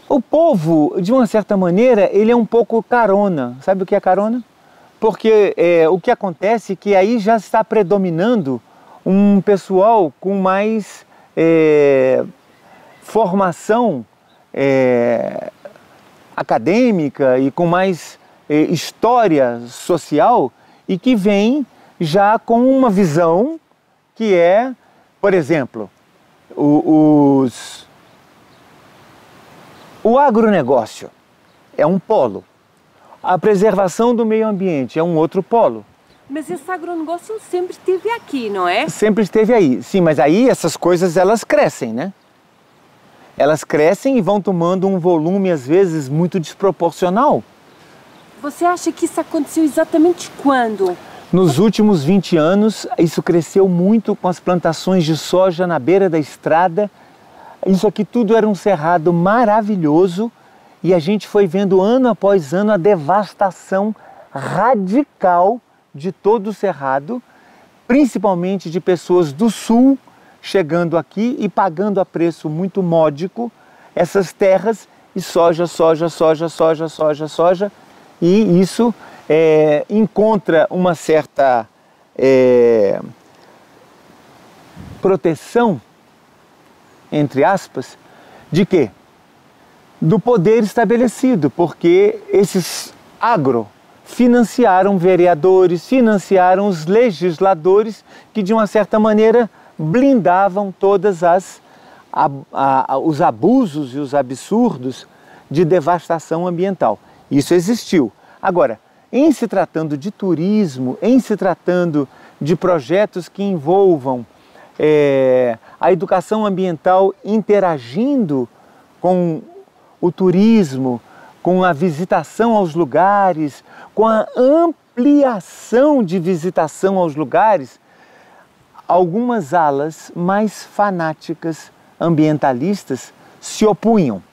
A: O povo, de uma certa maneira, ele é um pouco carona. Sabe o que é carona? Porque o que acontece é que aí já está predominando um pessoal com mais formação acadêmica e com mais história social e que vem já com uma visão que é, por exemplo, o agronegócio é um polo, a preservação do meio ambiente é um outro polo.
B: Mas esse agronegócio sempre esteve aqui, não é?
A: Sempre esteve aí, sim, mas aí essas coisas elas crescem, né? Elas crescem e vão tomando um volume, às vezes, muito desproporcional.
B: Você acha que isso aconteceu exatamente quando?
A: Nos últimos 20 anos, isso cresceu muito com as plantações de soja na beira da estrada. Isso aqui tudo era um cerrado maravilhoso e a gente foi vendo ano após ano a devastação radical de todo o cerrado, principalmente de pessoas do sul chegando aqui e pagando a preço muito módico essas terras e soja, e isso encontra uma certa proteção, entre aspas, de quê? Do poder estabelecido, porque esses financiaram vereadores, financiaram os legisladores que, de uma certa maneira, blindavam todas os abusos e os absurdos de devastação ambiental. Isso existiu. Agora, em se tratando de turismo, em se tratando de projetos que envolvam a educação ambiental interagindo com o turismo, com a visitação aos lugares, com a ampliação de visitação aos lugares, algumas alas mais fanáticas ambientalistas se opunham.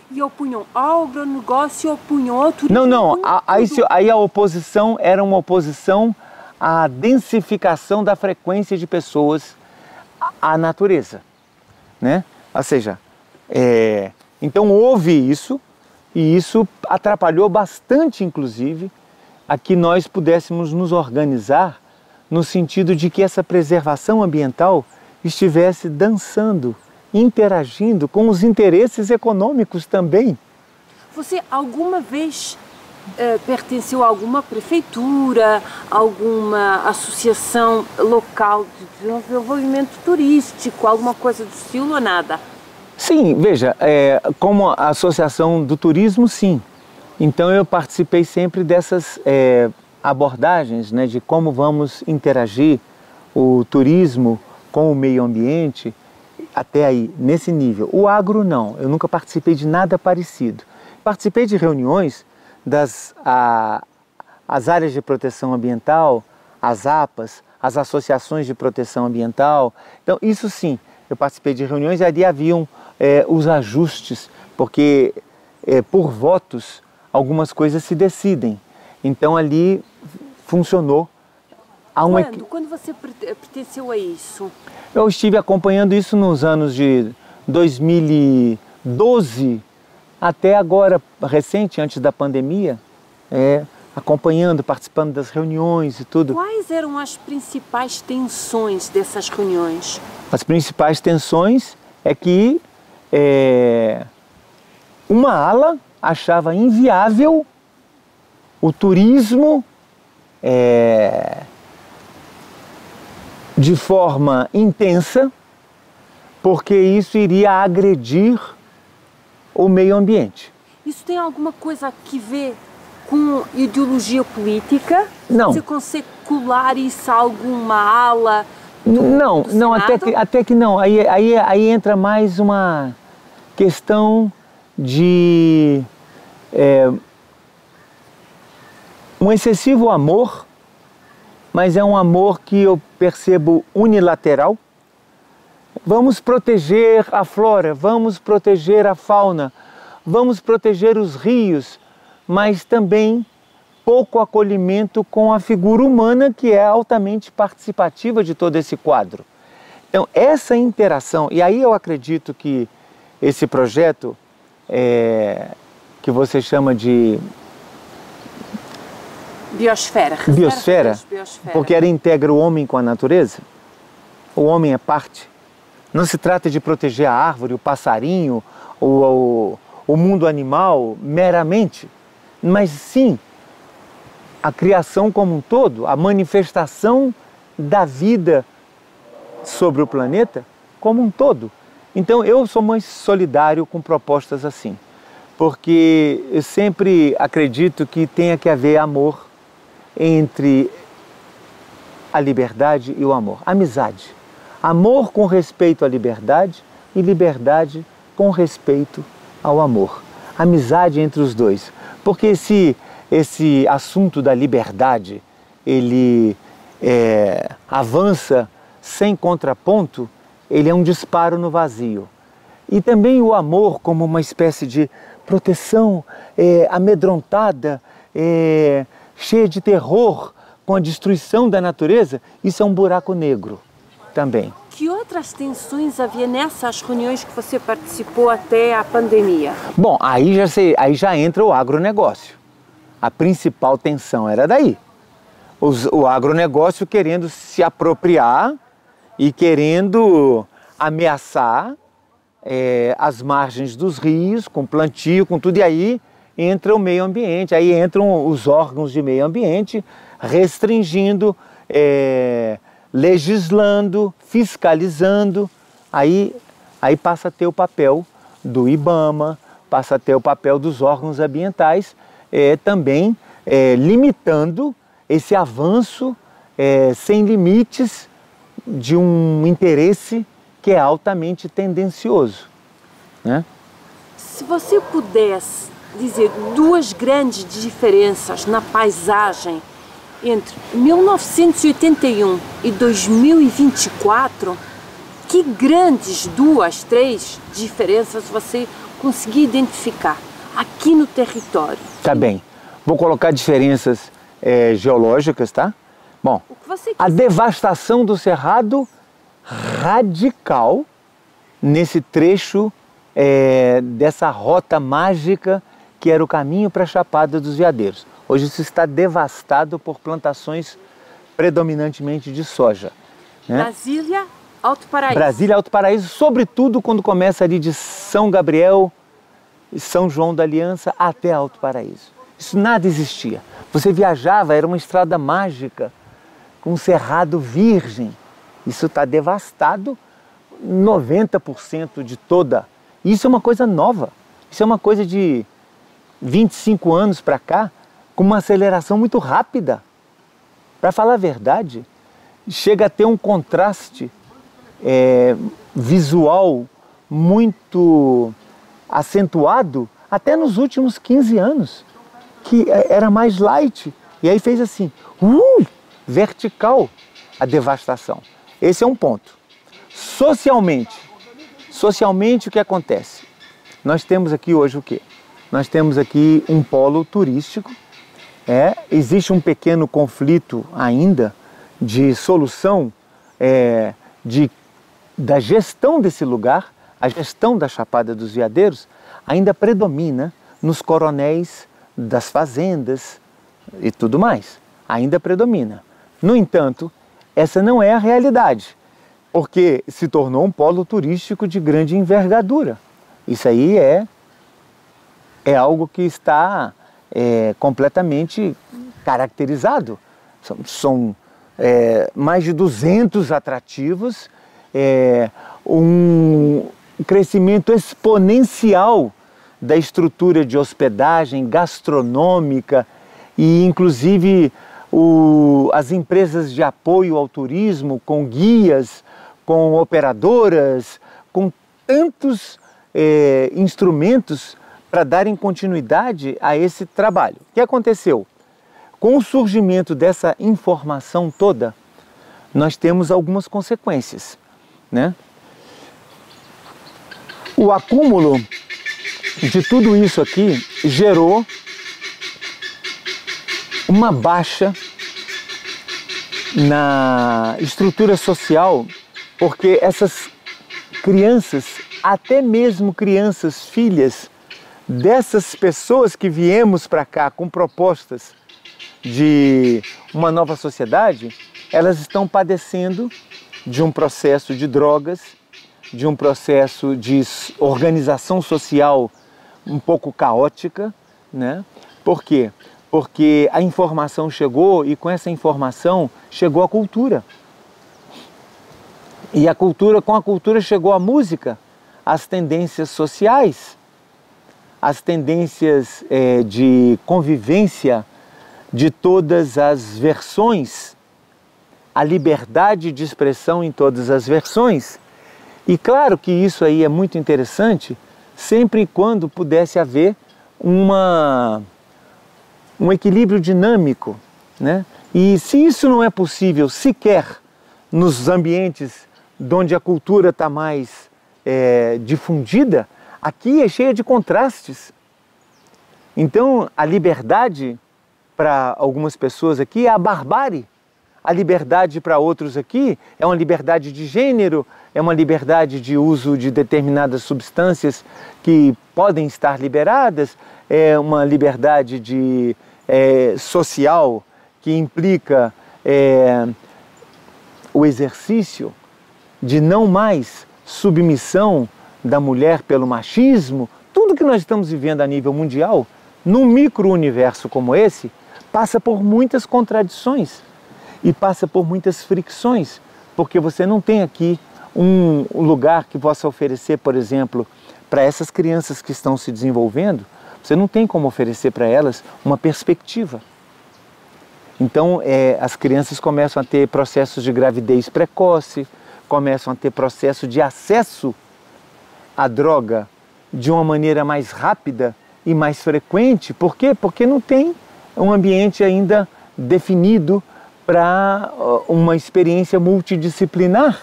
B: E opunham ao agronegócio, opunham ao turismo?
A: Não, aí a oposição era uma oposição à densificação da frequência de pessoas à natureza, né? Ou seja, então houve isso, e isso atrapalhou bastante, inclusive, a que nós pudéssemos nos organizar no sentido de que essa preservação ambiental estivesse dançando, interagindo com os interesses econômicos também.
B: Você alguma vez pertenceu a alguma prefeitura, alguma associação local de desenvolvimento turístico, alguma coisa do estilo ou nada?
A: Sim, veja, como a Associação do Turismo, sim. Então eu participei sempre dessas abordagens, né, de como vamos interagir o turismo com o meio ambiente. até aí, nesse nível. O agro não, eu nunca participei de nada parecido. Participei de reuniões as áreas de proteção ambiental, as APAs, as associações de proteção ambiental. Então, isso sim, eu participei de reuniões e ali haviam os ajustes, porque por votos algumas coisas se decidem. Então, ali funcionou.
B: Quando você pertenceu a isso?
A: Eu estive acompanhando isso nos anos de 2012 até agora, recente, antes da pandemia, acompanhando, participando das reuniões e tudo.
B: Quais eram as principais tensões dessas reuniões?
A: As principais tensões é que uma ala achava inviável o turismo de forma intensa, porque isso iria agredir o meio ambiente.
B: Isso tem alguma coisa a ver com ideologia política?
A: Não.
B: Você consegue colar isso a alguma ala?
A: Não, até que não. Aí entra mais uma questão de um excessivo amor, mas é um amor que eu percebo unilateral. Vamos proteger a flora, vamos proteger a fauna, vamos proteger os rios, mas também pouco acolhimento com a figura humana, que é altamente participativa de todo esse quadro. Então, essa interação, e aí eu acredito que esse projeto, que você chama de
B: biosfera,
A: porque ela integra o homem com a natureza, o homem é parte. Não se trata de proteger a árvore, o passarinho, o mundo animal meramente, mas sim a criação como um todo, a manifestação da vida sobre o planeta como um todo. Então eu sou mais solidário com propostas assim, porque eu sempre acredito que tenha que haver amor entre a liberdade e o amor, amizade. Amor com respeito à liberdade e liberdade com respeito ao amor. Amizade entre os dois. Porque se esse assunto da liberdade, ele avança sem contraponto, ele é um disparo no vazio. E também o amor como uma espécie de proteção amedrontada, cheia de terror com a destruição da natureza, isso é um buraco negro também.
B: Que outras tensões havia nessas reuniões que você participou até a pandemia?
A: Bom, aí já entra o agronegócio. A principal tensão era daí. O agronegócio querendo se apropriar e querendo ameaçar as margens dos rios, com plantio, com tudo, e aí entra o meio ambiente, aí entram os órgãos de meio ambiente restringindo, legislando, fiscalizando, aí passa a ter o papel do IBAMA, passa a ter o papel dos órgãos ambientais, também limitando esse avanço sem limites de um interesse que é altamente tendencioso, né?
B: Se você pudesse dizer duas grandes diferenças na paisagem entre 1981 e 2024, que grandes duas, três diferenças você conseguiu identificar aqui no território?
A: Tá bem. Vou colocar diferenças geológicas, tá? Bom, a devastação do Cerrado radical nesse trecho dessa rota mágica que era o caminho para a Chapada dos Veadeiros. Hoje isso está devastado por plantações predominantemente de soja, né?
B: Brasília, Alto Paraíso.
A: Brasília, Alto Paraíso, sobretudo quando começa ali de São Gabriel e São João da Aliança até Alto Paraíso. Isso nada existia. Você viajava, era uma estrada mágica, com um cerrado virgem. Isso está devastado, 90% de toda. Isso é uma coisa nova. Isso é uma coisa de 25 anos para cá, com uma aceleração muito rápida. Para falar a verdade, chega a ter um contraste visual muito acentuado até nos últimos 15 anos, que era mais light. E aí fez assim, vertical a devastação. Esse é um ponto. Socialmente o que acontece? Nós temos aqui hoje o quê? Nós temos aqui um polo turístico, existe um pequeno conflito ainda de solução da gestão desse lugar. A gestão da Chapada dos Veadeiros ainda predomina nos coronéis das fazendas e tudo mais, ainda predomina. No entanto, essa não é a realidade, porque se tornou um polo turístico de grande envergadura. Isso aí é algo que está completamente caracterizado. São mais de 200 atrativos, um crescimento exponencial da estrutura de hospedagem gastronômica e inclusive as empresas de apoio ao turismo, com guias, com operadoras, com tantos instrumentos para darem continuidade a esse trabalho. O que aconteceu? Com o surgimento dessa informação toda, nós temos algumas consequências, né? O acúmulo de tudo isso aqui gerou uma baixa na estrutura social, porque essas crianças, até mesmo crianças, filhas dessas pessoas que viemos para cá com propostas de uma nova sociedade, elas estão padecendo de um processo de drogas, de um processo de organização social um pouco caótica, né? Por quê? Porque a informação chegou e com essa informação chegou a cultura. E com a cultura chegou a música, as tendências sociais, as tendências de convivência de todas as versões, a liberdade de expressão em todas as versões. E claro que isso aí é muito interessante, sempre e quando pudesse haver um equilíbrio dinâmico, né? E se isso não é possível sequer nos ambientes onde a cultura está mais difundida, aqui é cheia de contrastes. Então a liberdade para algumas pessoas aqui é a barbárie. A liberdade para outros aqui é uma liberdade de gênero, é uma liberdade de uso de determinadas substâncias que podem estar liberadas, é uma liberdade social que implica o exercício de não mais submissão da mulher pelo machismo. Tudo que nós estamos vivendo a nível mundial, num micro-universo como esse, passa por muitas contradições e passa por muitas fricções, porque você não tem aqui um lugar que possa oferecer, por exemplo, para essas crianças que estão se desenvolvendo, você não tem como oferecer para elas uma perspectiva. Então, as crianças começam a ter processos de gravidez precoce, começam a ter processo de acesso à droga de uma maneira mais rápida e mais frequente. Por quê? Porque não tem um ambiente ainda definido para uma experiência multidisciplinar.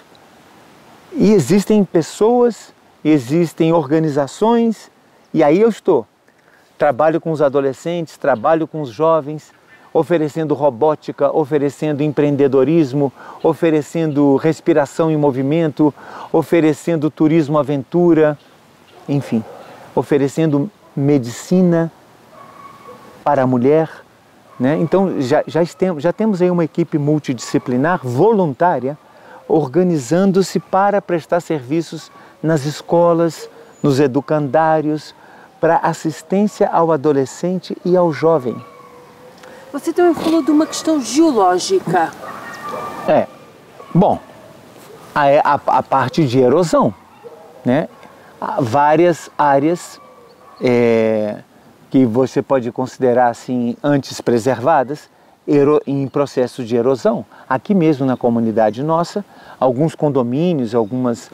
A: E existem pessoas, existem organizações, e aí eu trabalho com os adolescentes, trabalho com os jovens, oferecendo robótica, oferecendo empreendedorismo, oferecendo respiração em movimento, oferecendo turismo aventura, enfim, oferecendo medicina para a mulher, né? Então já temos aí uma equipe multidisciplinar voluntária organizando-se para prestar serviços nas escolas, nos educandários, para assistência ao adolescente e ao jovem.
B: Você também falou de uma questão geológica.
A: Bom, a parte de erosão, né? Há várias áreas que você pode considerar assim antes preservadas em processo de erosão. Aqui mesmo na comunidade nossa, alguns condomínios, alguns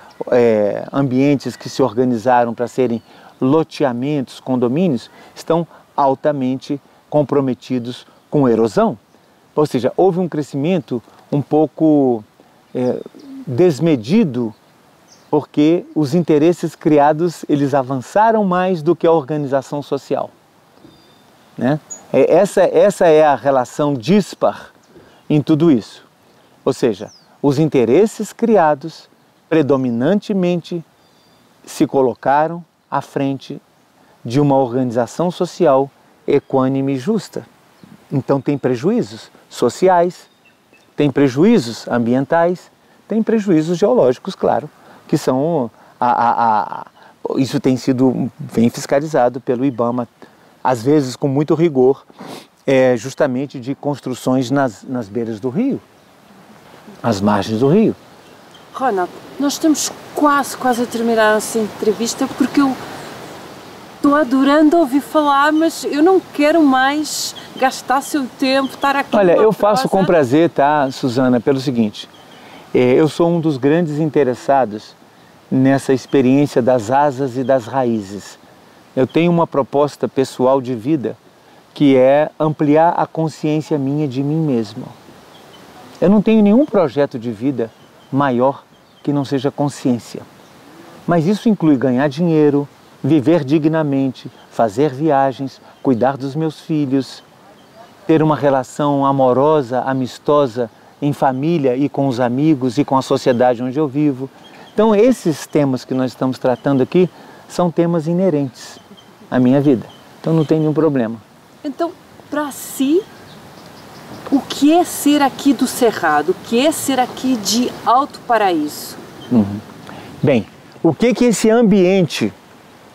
A: ambientes que se organizaram para serem loteamentos, condomínios, estão altamente comprometidos com erosão. Ou seja, houve um crescimento um pouco desmedido, porque os interesses criados, eles avançaram mais do que a organização social, né? Essa é a relação dispar em tudo isso. Ou seja, os interesses criados predominantemente se colocaram à frente de uma organização social equânime e justa. Então tem prejuízos sociais, tem prejuízos ambientais, tem prejuízos geológicos, claro, que são isso tem sido bem fiscalizado pelo IBAMA, às vezes com muito rigor, justamente de construções nas beiras do rio, às margens do rio.
B: Ronald, nós estamos quase a terminar a nossa entrevista, porque eu estou adorando ouvir falar, mas eu não quero mais gastar seu tempo, estar aqui.
A: Olha, eu faço com prazer, tá, Susana, pelo seguinte, eu sou um dos grandes interessados nessa experiência das asas e das raízes. Eu tenho uma proposta pessoal de vida que é ampliar a consciência minha de mim mesmo. Eu não tenho nenhum projeto de vida maior que não seja consciência. Mas isso inclui ganhar dinheiro, viver dignamente, fazer viagens, cuidar dos meus filhos, ter uma relação amorosa, amistosa, em família e com os amigos e com a sociedade onde eu vivo. Então esses temas que nós estamos tratando aqui são temas inerentes à minha vida. Então não tem nenhum problema.
B: Então, para si, o que é ser aqui do Cerrado? O que é ser aqui de Alto Paraíso?
A: Bem, o que esse ambiente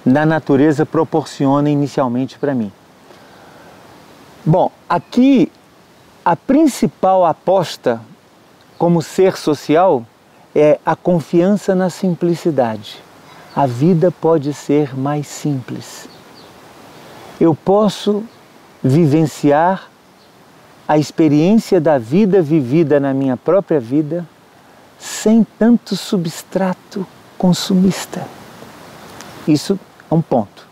A: da natureza proporciona inicialmente para mim? Bom, aqui a principal aposta como ser social é a confiança na simplicidade. A vida pode ser mais simples. Eu posso vivenciar a experiência da vida vivida na minha própria vida sem tanto substrato consumista. Isso é um ponto.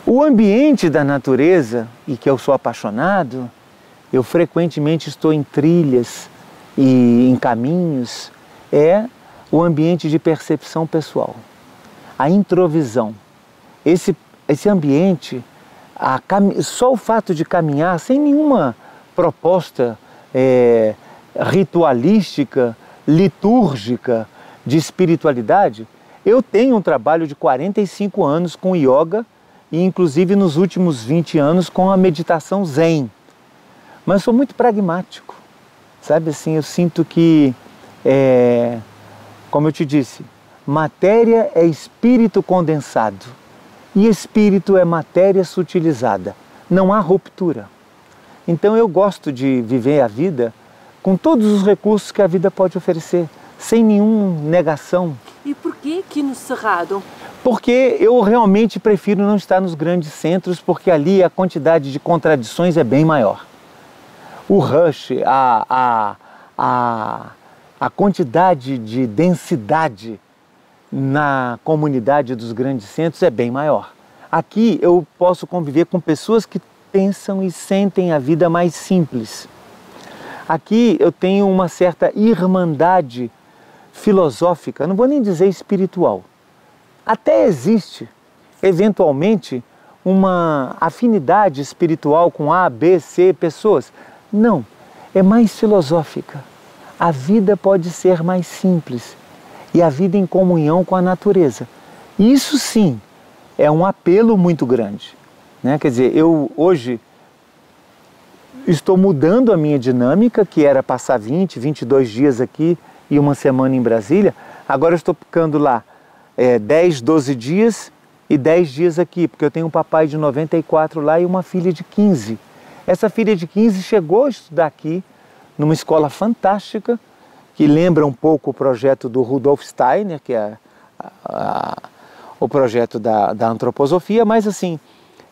A: O ambiente da natureza, e que eu sou apaixonado, eu frequentemente estou em trilhas e em caminhos, é o ambiente de percepção pessoal, a introvisão. Esse ambiente, só o fato de caminhar sem nenhuma proposta ritualística, litúrgica, de espiritualidade. Eu tenho um trabalho de 45 anos com yoga e inclusive nos últimos 20 anos com a meditação zen. Mas sou muito pragmático, sabe assim, eu sinto que, como eu te disse, matéria é espírito condensado e espírito é matéria sutilizada. Não há ruptura. Então eu gosto de viver a vida com todos os recursos que a vida pode oferecer, sem nenhuma negação.
B: E por que aqui no Cerrado?
A: Porque eu realmente prefiro não estar nos grandes centros, porque ali a quantidade de contradições é bem maior. O rush, a quantidade de densidade na comunidade dos grandes centros é bem maior. Aqui eu posso conviver com pessoas que pensam e sentem a vida mais simples. Aqui eu tenho uma certa irmandade filosófica, não vou nem dizer espiritual. Até existe, eventualmente, uma afinidade espiritual com A, B, C pessoas. Não, é mais filosófica. A vida pode ser mais simples e a vida em comunhão com a natureza. Isso sim é um apelo muito grande, né? Quer dizer, eu hoje estou mudando a minha dinâmica, que era passar 20, 22 dias aqui e uma semana em Brasília. Agora eu estou ficando lá 10, 12 dias e 10 dias aqui, porque eu tenho um papai de 94 lá e uma filha de 15. Essa filha de 15 chegou a estudar aqui numa escola fantástica, que lembra um pouco o projeto do Rudolf Steiner, que é o projeto da antroposofia, mas assim,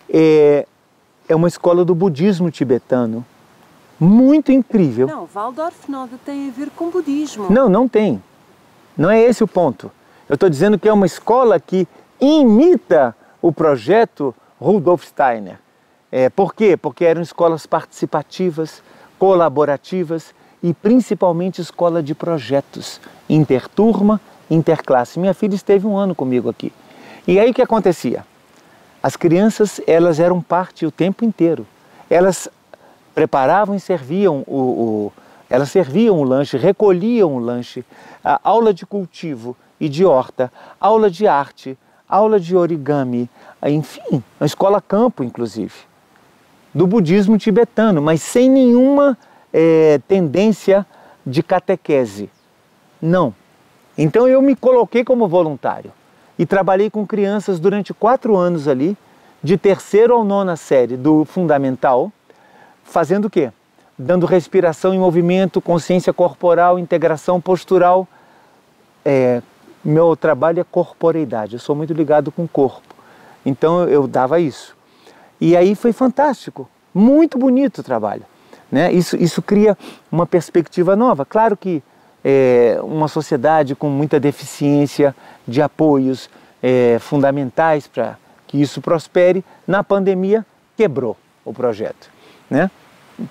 A: é uma escola do budismo tibetano, muito incrível.
B: Não, Waldorf nada tem a ver com budismo.
A: Não, não tem. Não é esse o ponto. Eu estou dizendo que é uma escola que imita o projeto Rudolf Steiner. Por quê? Porque eram escolas participativas, colaborativas e principalmente escola de projetos, interturma, interclasse. Minha filha esteve 1 ano comigo aqui. E aí o que acontecia? As crianças, elas eram parte o tempo inteiro. Elas preparavam e serviam elas serviam o lanche, recolhiam o lanche, a aula de cultivo e de horta, aula de arte, aula de origami, enfim, uma escola campo, inclusive, do budismo tibetano, mas sem nenhuma tendência de catequese. Não. Então eu me coloquei como voluntário e trabalhei com crianças durante 4 anos ali, de 3ª ao 9ª série do fundamental, fazendo o quê? Dando respiração em movimento, consciência corporal, integração postural. Meu trabalho é corporeidade, eu sou muito ligado com o corpo. Então eu dava isso. E aí foi fantástico, muito bonito o trabalho, né? Isso cria uma perspectiva nova. Claro que uma sociedade com muita deficiência de apoios fundamentais para que isso prospere, na pandemia quebrou o projeto, né?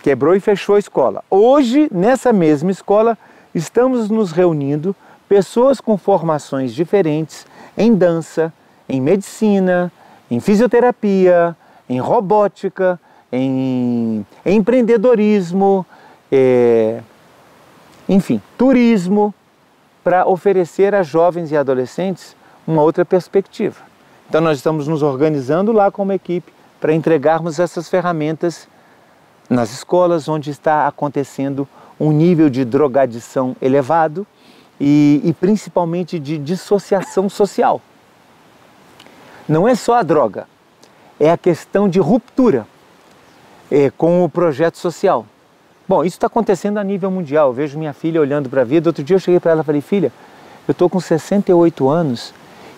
A: Quebrou e fechou a escola. Hoje, nessa mesma escola, estamos nos reunindo pessoas com formações diferentes em dança, em medicina, em fisioterapia, em robótica, em empreendedorismo, enfim, turismo, para oferecer a jovens e adolescentes uma outra perspectiva. Então nós estamos nos organizando lá como equipe para entregarmos essas ferramentas nas escolas onde está acontecendo um nível de drogadição elevado e principalmente de dissociação social. Não é só a droga, é a questão de ruptura com o projeto social. Bom, isso está acontecendo a nível mundial. Eu vejo minha filha olhando para a vida. Outro dia eu cheguei para ela e falei, filha, eu estou com 68 anos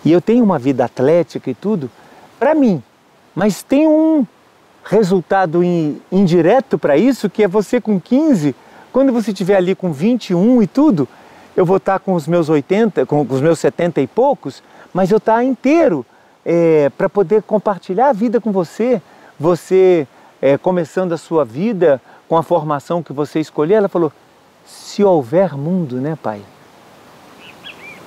A: e eu tenho uma vida atlética e tudo, para mim, mas tem um resultado indireto para isso, que é você com 15, quando você estiver ali com 21 e tudo, eu vou estar com os meus 80, com os meus 70 e poucos, mas eu estar inteiro para poder compartilhar a vida com você, começando a sua vida com a formação que você escolher. Ela falou, se houver mundo, né, pai?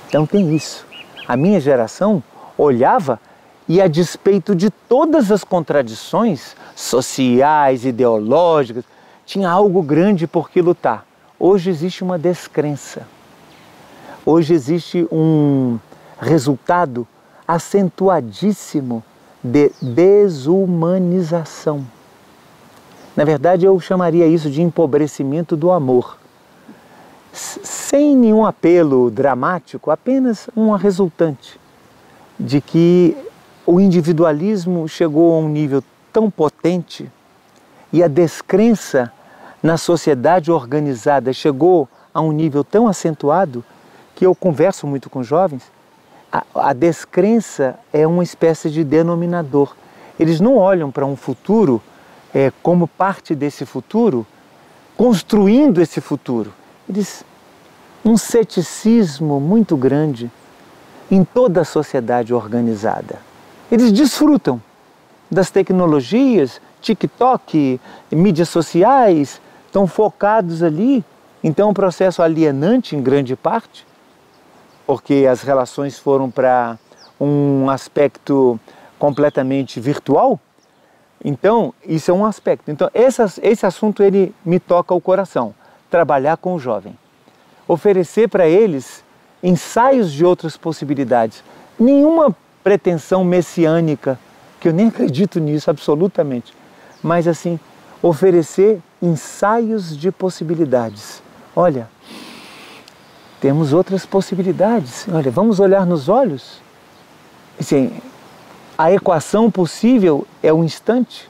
A: Então tem isso. A minha geração olhava e, a despeito de todas as contradições sociais, ideológicas, tinha algo grande por que lutar. Hoje existe uma descrença. Hoje existe um resultado acentuadíssimo de desumanização. Na verdade, eu chamaria isso de empobrecimento do amor. Sem nenhum apelo dramático, apenas uma resultante de que o individualismo chegou a um nível tão potente e a descrença na sociedade organizada chegou a um nível tão acentuado que eu converso muito com jovens. A descrença é uma espécie de denominador. Eles não olham para um futuro como parte desse futuro, construindo esse futuro. Um ceticismo muito grande em toda a sociedade organizada. Eles desfrutam das tecnologias, TikTok, mídias sociais, estão focados ali. Então é um processo alienante em grande parte, porque as relações foram para um aspecto completamente virtual. Então, isso é um aspecto. Então, esse assunto ele me toca o coração. Trabalhar com o jovem. Oferecer para eles ensaios de outras possibilidades. Nenhuma pretensão messiânica, que eu nem acredito nisso absolutamente. Mas assim, oferecer ensaios de possibilidades. Olha, temos outras possibilidades. Olha, vamos olhar nos olhos. Assim, a equação possível é o instante.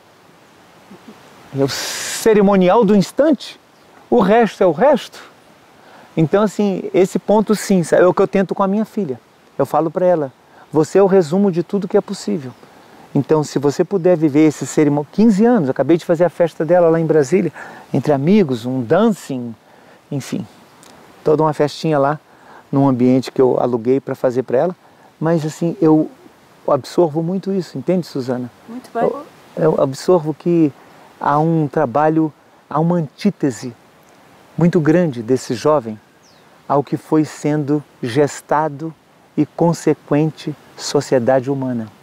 A: É o cerimonial do instante. O resto é o resto. Então, assim, esse ponto sim, é o que eu tento com a minha filha. Eu falo para ela, você é o resumo de tudo que é possível. Então, se você puder viver esse cerimônia, 15 anos, acabei de fazer a festa dela lá em Brasília, entre amigos, um dancing, enfim, toda uma festinha lá, num ambiente que eu aluguei para fazer para ela, mas assim, eu absorvo muito isso, entende, Suzana?
B: Muito bem.
A: Eu absorvo que há um trabalho, há uma antítese muito grande desse jovem ao que foi sendo gestado e consequente sociedade humana.